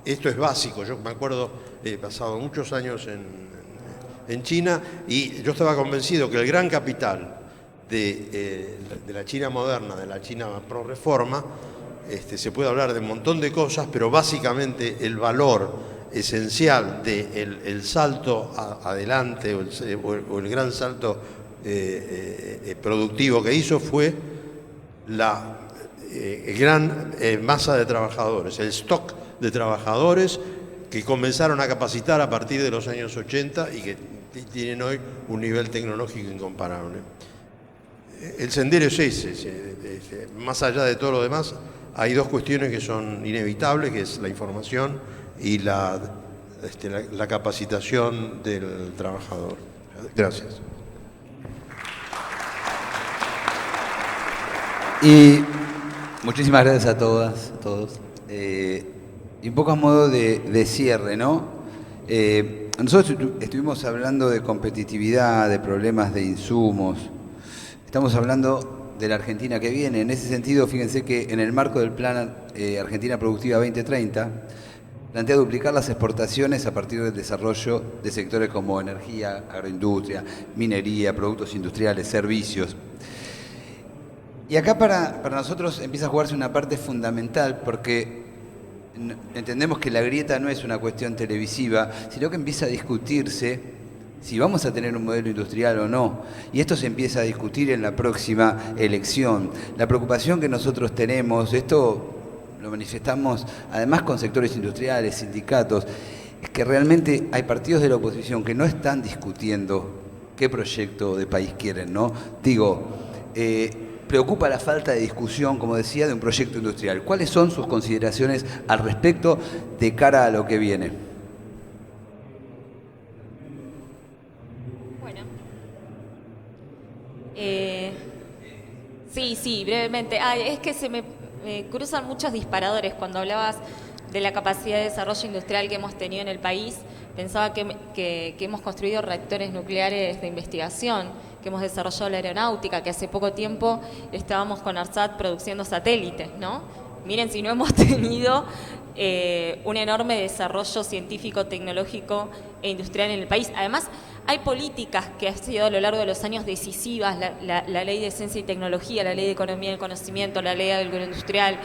Esto es básico. Yo me acuerdo, he pasado muchos años en China y yo estaba convencido que el gran capital de la China moderna, de la China pro-reforma, se puede hablar de un montón de cosas, pero básicamente el valor esencial del salto adelante o el gran salto productivo que hizo fue la gran masa de trabajadores, el stock de trabajadores que comenzaron a capacitar a partir de los años 80 y que tienen hoy un nivel tecnológico incomparable. El sendero es ese. Más allá de todo lo demás, hay dos cuestiones que son inevitables, que es la información y la capacitación del trabajador. Gracias. Y muchísimas gracias a todas, a todos. Y un poco a modo de cierre, ¿no? Nosotros estuvimos hablando de competitividad, de problemas de insumos. Estamos hablando de la Argentina que viene. En ese sentido, fíjense que en el marco del Plan Argentina Productiva 2030, plantea duplicar las exportaciones a partir del desarrollo de sectores como energía, agroindustria, minería, productos industriales, servicios. Y acá para nosotros empieza a jugarse una parte fundamental, porque entendemos que la grieta no es una cuestión televisiva, sino que empieza a discutirse si vamos a tener un modelo industrial o no. Y esto se empieza a discutir en la próxima elección. La preocupación que nosotros tenemos, esto lo manifestamos además con sectores industriales, sindicatos, es que realmente hay partidos de la oposición que no están discutiendo qué proyecto de país quieren, ¿no? Preocupa la falta de discusión, como decía, de un proyecto industrial. ¿Cuáles son sus consideraciones al respecto de cara a lo que viene? Bueno. Sí, brevemente. Es que se me cruzan muchos disparadores. Cuando hablabas de la capacidad de desarrollo industrial que hemos tenido en el país, pensaba que hemos construido reactores nucleares de investigación, que hemos desarrollado la aeronáutica, que hace poco tiempo estábamos con ARSAT produciendo satélites, ¿no? Miren si no hemos tenido un enorme desarrollo científico, tecnológico e industrial en el país. Además, hay políticas que han sido a lo largo de los años decisivas, la ley de ciencia y tecnología, la ley de economía del conocimiento, la ley agroindustrial,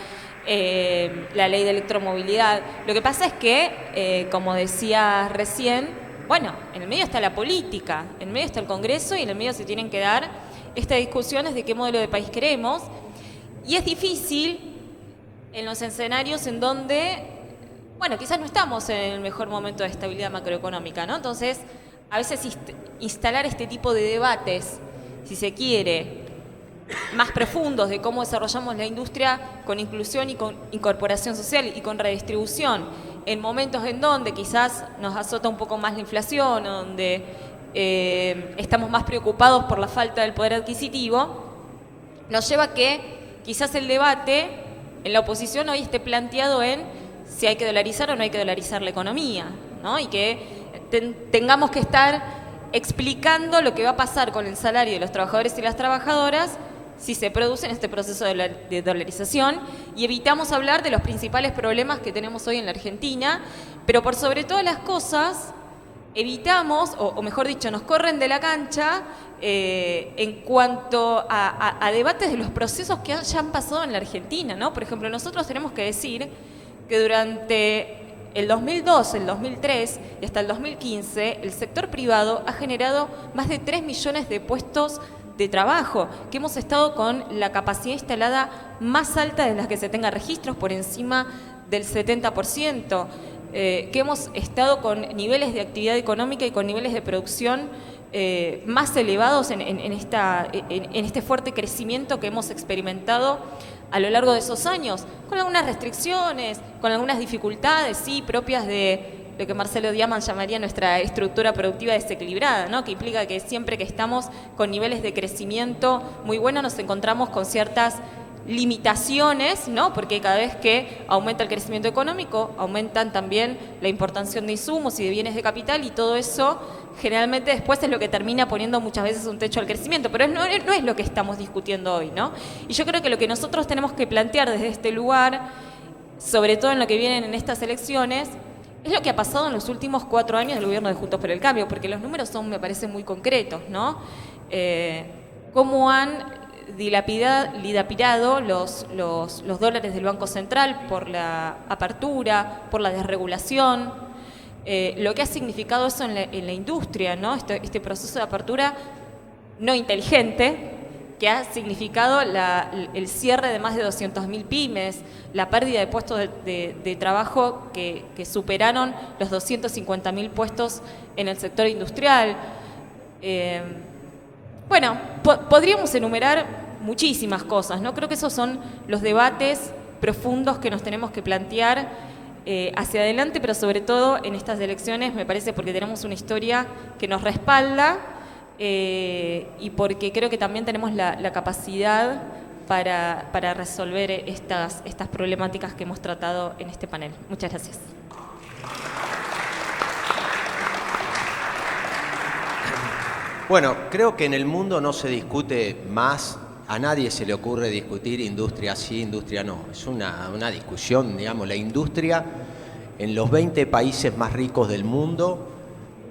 la ley de electromovilidad. Lo que pasa es que, como decía recién, bueno, en el medio está la política, en el medio está el Congreso y en el medio se tienen que dar estas discusiones de qué modelo de país queremos. Y es difícil en los escenarios en donde, bueno, quizás no estamos en el mejor momento de estabilidad macroeconómica, ¿no? Entonces, a veces instalar este tipo de debates, si se quiere, más profundos de cómo desarrollamos la industria con inclusión y con incorporación social y con redistribución, en momentos en donde quizás nos azota un poco más la inflación, donde estamos más preocupados por la falta del poder adquisitivo, nos lleva a que quizás el debate en la oposición hoy esté planteado en si hay que dolarizar o no hay que dolarizar la economía, ¿no? Y que tengamos que estar explicando lo que va a pasar con el salario de los trabajadores y las trabajadoras si se produce en este proceso de dolarización, y evitamos hablar de los principales problemas que tenemos hoy en la Argentina, pero por sobre todas las cosas, evitamos, o mejor dicho, nos corren de la cancha en cuanto a debates de los procesos que ya han pasado en la Argentina, ¿no? Por ejemplo, nosotros tenemos que decir que durante el 2002, el 2003 y hasta el 2015, el sector privado ha generado más de 3 millones de puestos de trabajo, que hemos estado con la capacidad instalada más alta de las que se tenga registros, por encima del 70%, que hemos estado con niveles de actividad económica y con niveles de producción más elevados en este fuerte crecimiento que hemos experimentado a lo largo de esos años, con algunas restricciones, con algunas dificultades, sí, propias de lo que Marcelo Diamant llamaría nuestra estructura productiva desequilibrada, ¿no? Que implica que siempre que estamos con niveles de crecimiento muy buenos nos encontramos con ciertas limitaciones, ¿no? Porque cada vez que aumenta el crecimiento económico, aumentan también la importación de insumos y de bienes de capital, y todo eso generalmente después es lo que termina poniendo muchas veces un techo al crecimiento, pero no es lo que estamos discutiendo hoy, ¿no? Y yo creo que lo que nosotros tenemos que plantear desde este lugar, sobre todo en lo que vienen en estas elecciones, es lo que ha pasado en los últimos 4 años del gobierno de Juntos por el Cambio, porque los números son, me parecen, muy concretos, ¿no? Cómo han dilapidado los dólares del Banco Central por la apertura, por la desregulación, lo que ha significado eso en la industria, ¿no? Este proceso de apertura no inteligente, que ha significado el cierre de más de 200.000 pymes, la pérdida de puestos de trabajo que superaron los 250.000 puestos en el sector industrial. Bueno, podríamos enumerar muchísimas cosas, ¿no? Creo que esos son los debates profundos que nos tenemos que plantear hacia adelante, pero sobre todo en estas elecciones, me parece, porque tenemos una historia que nos respalda y porque creo que también tenemos la capacidad para resolver estas problemáticas que hemos tratado en este panel. Muchas gracias. Bueno, creo que en el mundo no se discute más, a nadie se le ocurre discutir industria sí, industria no. Es una discusión, digamos, la industria en los 20 países más ricos del mundo,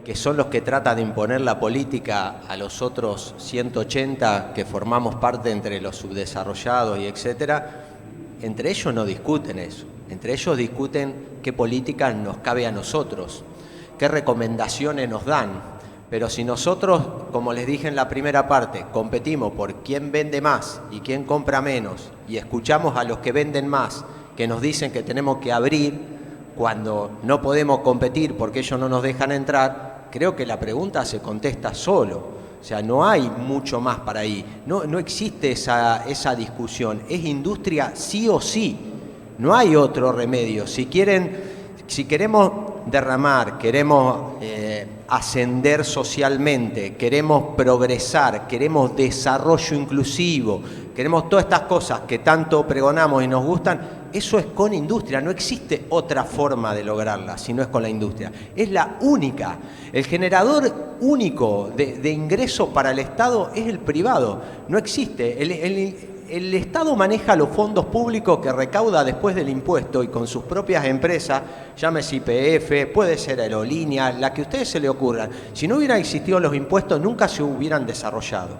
que son los que tratan de imponer la política a los otros 180 que formamos parte entre los subdesarrollados y etcétera, entre ellos no discuten eso. Entre ellos discuten qué política nos cabe a nosotros, qué recomendaciones nos dan. Pero si nosotros, como les dije en la primera parte, competimos por quién vende más y quién compra menos, y escuchamos a los que venden más que nos dicen que tenemos que abrir cuando no podemos competir porque ellos no nos dejan entrar, creo que la pregunta se contesta solo. O sea, no hay mucho más para ahí. No existe esa discusión. Es industria sí o sí. No hay otro remedio. Si queremos derramar, queremos ascender socialmente, queremos progresar, queremos desarrollo inclusivo, queremos todas estas cosas que tanto pregonamos y nos gustan, eso es con industria. No existe otra forma de lograrla si no es con la industria. Es la única. El generador único de ingresos para el Estado es el privado. No existe. El Estado maneja los fondos públicos que recauda después del impuesto y con sus propias empresas, llámese YPF, puede ser aerolínea, la que a ustedes se le ocurran. Si no hubieran existido los impuestos, nunca se hubieran desarrollado.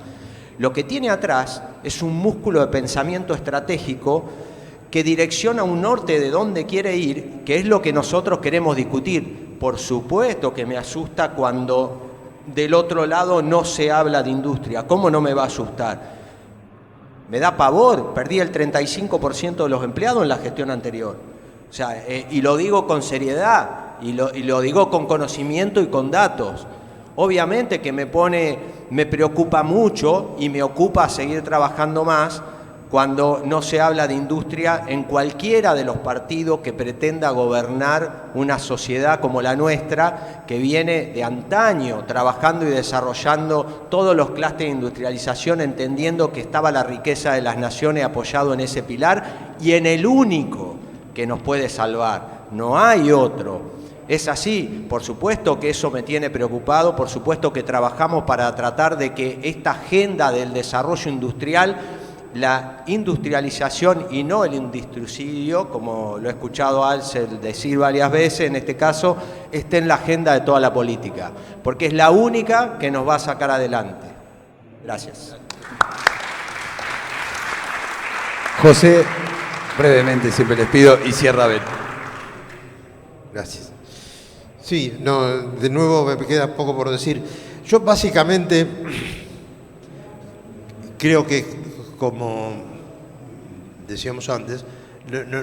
Lo que tiene atrás es un músculo de pensamiento estratégico que direcciona un norte de dónde quiere ir, que es lo que nosotros queremos discutir. Por supuesto que me asusta cuando del otro lado no se habla de industria. ¿Cómo no me va a asustar? Me da pavor, perdí el 35% de los empleados en la gestión anterior. O sea, y lo digo con seriedad, y lo digo con conocimiento y con datos. Obviamente que me preocupa mucho y me ocupa seguir trabajando más cuando no se habla de industria en cualquiera de los partidos que pretenda gobernar una sociedad como la nuestra, que viene de antaño trabajando y desarrollando todos los clústeres de industrialización, entendiendo que estaba la riqueza de las naciones apoyado en ese pilar y en el único que nos puede salvar. No hay otro. Es así, por supuesto que eso me tiene preocupado, por supuesto que trabajamos para tratar de que esta agenda del desarrollo industrial la industrialización y no el industricidio, como lo he escuchado a Alcel decir varias veces, en este caso, esté en la agenda de toda la política, porque es la única que nos va a sacar adelante. Gracias. José, brevemente siempre les pido, y cierra Ben. Gracias. Sí, no, de nuevo me queda poco por decir. Yo básicamente creo que, como decíamos antes,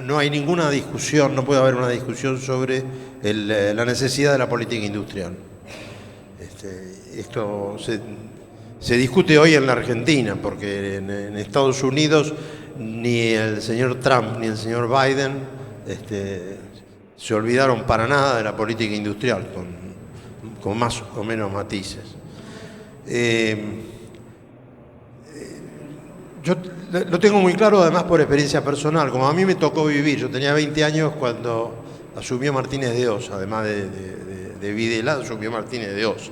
no hay ninguna discusión, no puede haber una discusión sobre la necesidad de la política industrial. Esto se discute hoy en la Argentina, porque en Estados Unidos ni el señor Trump ni el señor Biden se olvidaron para nada de la política industrial, con más o menos matices. Yo lo tengo muy claro, además, por experiencia personal. Como a mí me tocó vivir, yo tenía 20 años cuando asumió Martínez de Oz, además de Videla, asumió Martínez de Oz.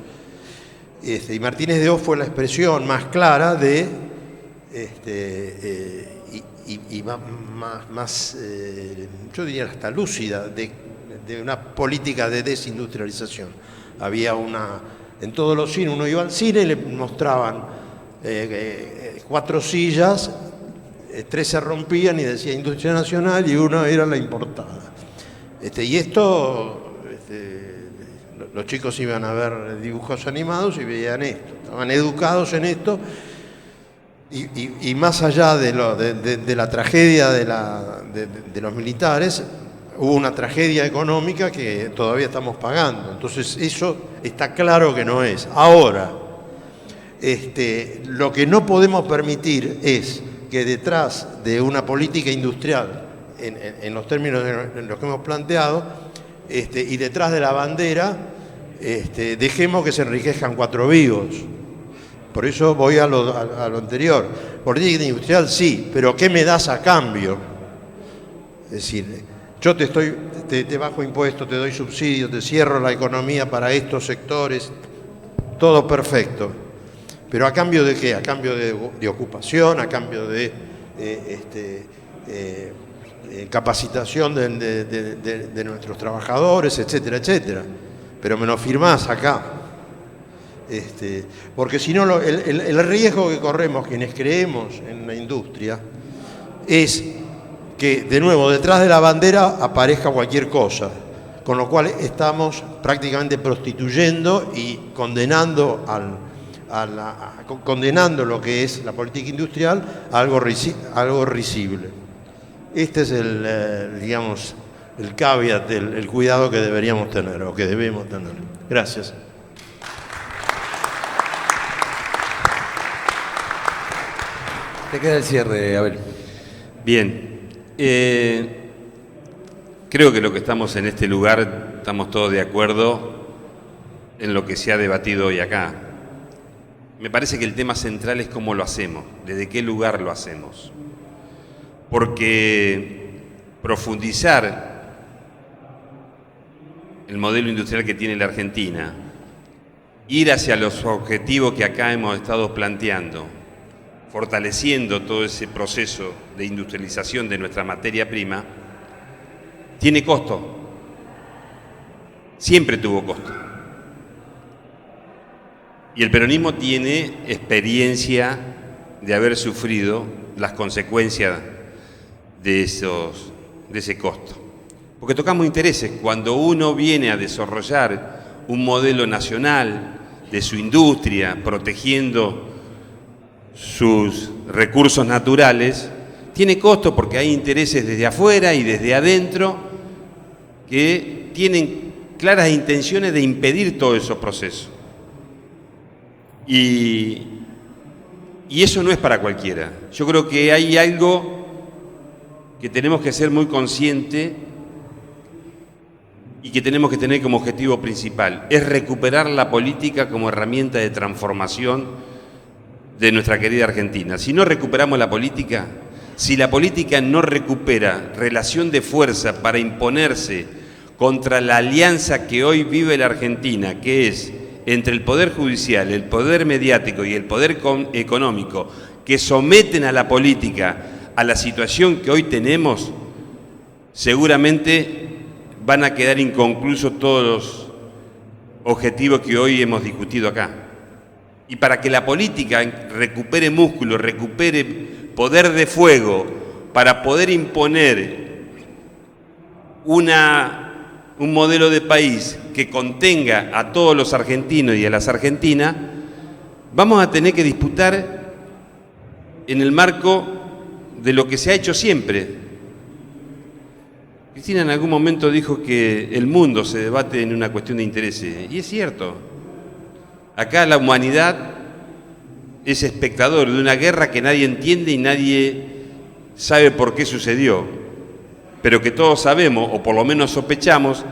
Y Martínez de Oz fue la expresión más clara de, más yo diría hasta lúcida, de una política de desindustrialización. Había en todos los cines, uno iba al cine y le mostraban 4 sillas, 3 se rompían y decía Industria Nacional y una era la importada. Y esto, los chicos iban a ver dibujos animados y veían esto, estaban educados en esto, y más allá de la tragedia de los militares, hubo una tragedia económica que todavía estamos pagando. Entonces eso está claro que no es. Ahora, lo que no podemos permitir es que detrás de una política industrial, en los términos en los que hemos planteado, y detrás de la bandera, dejemos que se enriquezcan 4 vivos. Por eso voy a lo anterior. Política industrial sí, pero ¿qué me das a cambio? Es decir, yo te bajo impuestos, te doy subsidios, te cierro la economía para estos sectores, todo perfecto. ¿Pero a cambio de qué? A cambio de ocupación, a cambio de capacitación de nuestros trabajadores, etcétera, etcétera. Pero me lo firmás acá. Porque si no, el riesgo que corremos quienes creemos en la industria es que, de nuevo, detrás de la bandera aparezca cualquier cosa, con lo cual estamos prácticamente prostituyendo y condenando lo que es la política industrial a algo risible. Este es el caveat, el cuidado que deberíamos tener o que debemos tener. Gracias. Te queda el cierre, Abel. Bien. Creo que lo que estamos en este lugar, estamos todos de acuerdo en lo que se ha debatido hoy acá. Me parece que el tema central es cómo lo hacemos, desde qué lugar lo hacemos. Porque profundizar el modelo industrial que tiene la Argentina, ir hacia los objetivos que acá hemos estado planteando, fortaleciendo todo ese proceso de industrialización de nuestra materia prima, tiene costo. Siempre tuvo costo. Y el peronismo tiene experiencia de haber sufrido las consecuencias de ese costo. Porque tocamos intereses. Cuando uno viene a desarrollar un modelo nacional de su industria, protegiendo sus recursos naturales, tiene costo porque hay intereses desde afuera y desde adentro que tienen claras intenciones de impedir todos esos procesos. Y eso no es para cualquiera. Yo creo que hay algo que tenemos que ser muy conscientes y que tenemos que tener como objetivo principal, es recuperar la política como herramienta de transformación de nuestra querida Argentina. Si no recuperamos la política, si la política no recupera relación de fuerza para imponerse contra la alianza que hoy vive la Argentina, que es entre el Poder Judicial, el Poder Mediático y el Poder Económico, que someten a la política a la situación que hoy tenemos, seguramente van a quedar inconclusos todos los objetivos que hoy hemos discutido acá. Y para que la política recupere músculo, recupere poder de fuego, para poder imponer un modelo de país que contenga a todos los argentinos y a las argentinas, vamos a tener que disputar en el marco de lo que se ha hecho siempre. Cristina en algún momento dijo que el mundo se debate en una cuestión de intereses, y es cierto. Acá la humanidad es espectador de una guerra que nadie entiende y nadie sabe por qué sucedió, pero que todos sabemos, o por lo menos sospechamos,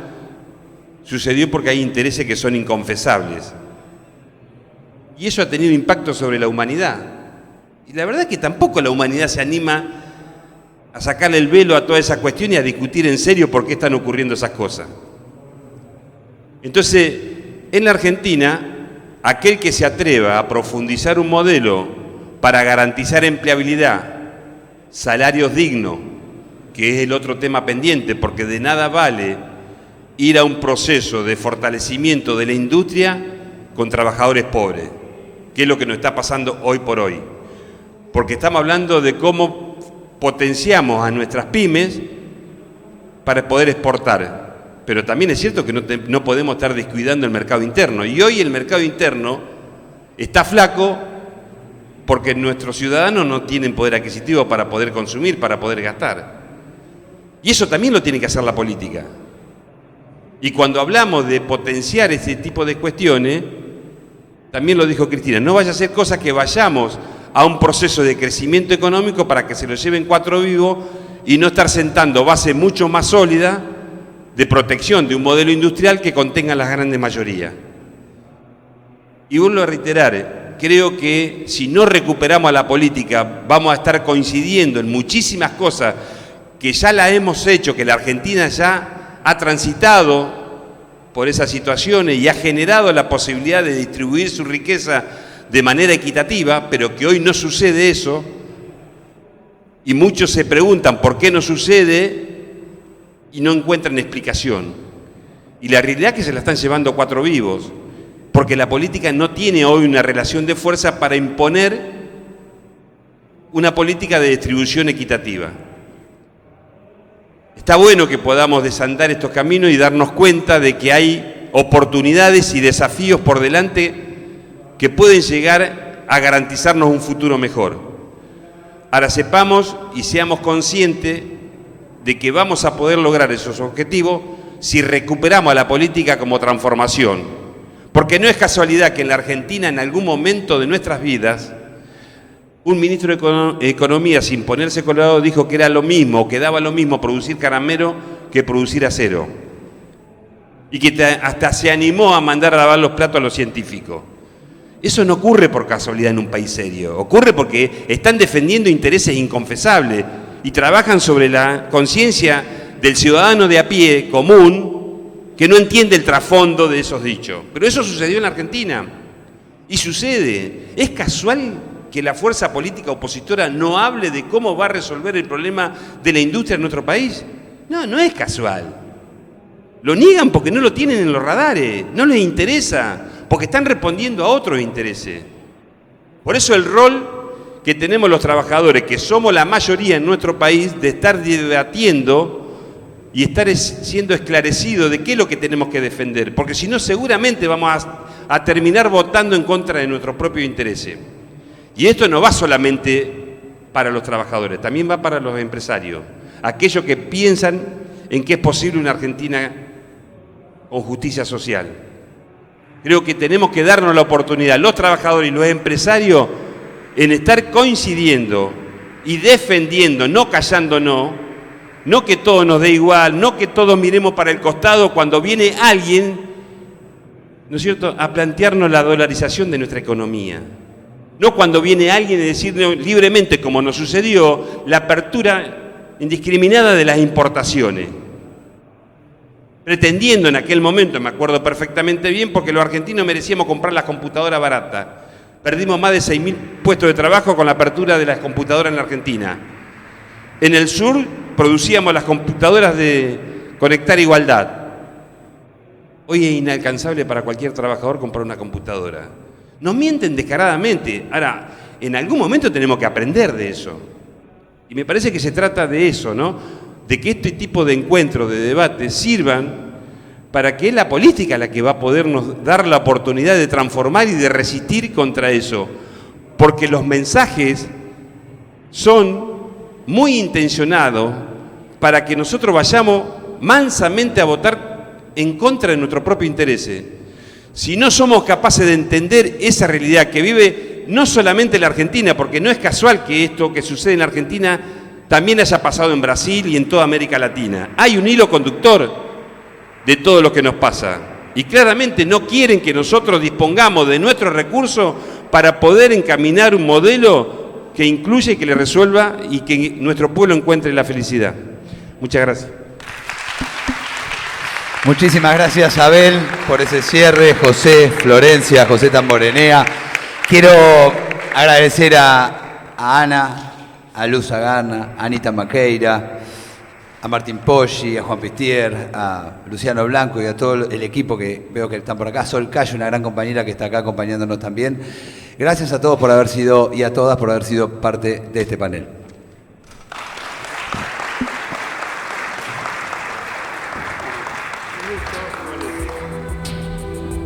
sucedió porque hay intereses que son inconfesables. Y eso ha tenido impacto sobre la humanidad. Y la verdad es que tampoco la humanidad se anima a sacarle el velo a toda esa cuestión y a discutir en serio por qué están ocurriendo esas cosas. Entonces, en la Argentina, aquel que se atreva a profundizar un modelo para garantizar empleabilidad, salarios dignos, que es el otro tema pendiente, porque de nada vale ir a un proceso de fortalecimiento de la industria con trabajadores pobres, que es lo que nos está pasando hoy por hoy. Porque estamos hablando de cómo potenciamos a nuestras pymes para poder exportar. Pero también es cierto que no podemos estar descuidando el mercado interno. Y hoy el mercado interno está flaco porque nuestros ciudadanos no tienen poder adquisitivo para poder consumir, para poder gastar. Y eso también lo tiene que hacer la política. Y cuando hablamos de potenciar ese tipo de cuestiones, también lo dijo Cristina, no vaya a ser cosa que vayamos a un proceso de crecimiento económico para que se lo lleven cuatro vivos y no estar sentando base mucho más sólida de protección de un modelo industrial que contenga las grandes mayorías. Y vuelvo a reiterar, creo que si no recuperamos a la política vamos a estar coincidiendo en muchísimas cosas que ya la hemos hecho, que la Argentina ya ha transitado por esas situaciones y ha generado la posibilidad de distribuir su riqueza de manera equitativa, pero que hoy no sucede eso, y muchos se preguntan por qué no sucede y no encuentran explicación. Y la realidad es que se la están llevando cuatro vivos, porque la política no tiene hoy una relación de fuerza para imponer una política de distribución equitativa. Está bueno que podamos desandar estos caminos y darnos cuenta de que hay oportunidades y desafíos por delante que pueden llegar a garantizarnos un futuro mejor. Ahora sepamos y seamos conscientes de que vamos a poder lograr esos objetivos si recuperamos a la política como transformación. Porque no es casualidad que en la Argentina, en algún momento de nuestras vidas, un ministro de Economía, sin ponerse colorado, dijo que era lo mismo, que daba lo mismo producir caramelo que producir acero. Y que hasta se animó a mandar a lavar los platos a los científicos. Eso no ocurre por casualidad en un país serio. Ocurre porque están defendiendo intereses inconfesables y trabajan sobre la conciencia del ciudadano de a pie común que no entiende el trasfondo de esos dichos. Pero eso sucedió en la Argentina. Y sucede. ¿Es casual que la fuerza política opositora no hable de cómo va a resolver el problema de la industria en nuestro país? No, no es casual. Lo niegan porque no lo tienen en los radares, no les interesa, porque están respondiendo a otros intereses. Por eso el rol que tenemos los trabajadores, que somos la mayoría en nuestro país, de estar debatiendo y estar siendo esclarecidos de qué es lo que tenemos que defender, porque si no seguramente vamos a terminar votando en contra de nuestros propios intereses. Y esto no va solamente para los trabajadores, también va para los empresarios, aquellos que piensan en que es posible una Argentina con justicia social. Creo que tenemos que darnos la oportunidad, los trabajadores y los empresarios, en estar coincidiendo y defendiendo, no callándonos, no que todo nos dé igual, no que todos miremos para el costado cuando viene alguien, ¿no es cierto?, a plantearnos la dolarización de nuestra economía. No cuando viene alguien a decirnos libremente, como nos sucedió, la apertura indiscriminada de las importaciones. Pretendiendo en aquel momento, me acuerdo perfectamente bien, porque los argentinos merecíamos comprar las computadoras baratas. Perdimos más de 6.000 puestos de trabajo con la apertura de las computadoras en la Argentina. En el sur producíamos las computadoras de Conectar Igualdad. Hoy es inalcanzable para cualquier trabajador comprar una computadora. Nos mienten descaradamente. Ahora, en algún momento tenemos que aprender de eso. Y me parece que se trata de eso, ¿no? De que este tipo de encuentros, de debates, sirvan para que es la política la que va a podernos dar la oportunidad de transformar y de resistir contra eso. Porque los mensajes son muy intencionados para que nosotros vayamos mansamente a votar en contra de nuestro propio interés. Si no somos capaces de entender esa realidad que vive no solamente la Argentina, porque no es casual que esto que sucede en la Argentina también haya pasado en Brasil y en toda América Latina. Hay un hilo conductor de todo lo que nos pasa. Y claramente no quieren que nosotros dispongamos de nuestros recursos para poder encaminar un modelo que incluya y que le resuelva y que nuestro pueblo encuentre la felicidad. Muchas gracias. Muchísimas gracias, Abel, por ese cierre. José, Florencia, José Tamborenea. Quiero agradecer a Ana, a Luz Agarna, a Anita Maqueira, a Martín Poggi, a Juan Pistier, a Luciano Blanco y a todo el equipo que veo que están por acá. Sol Cayo, una gran compañera que está acá acompañándonos también. Gracias a todos por haber sido y a todas por haber sido parte de este panel.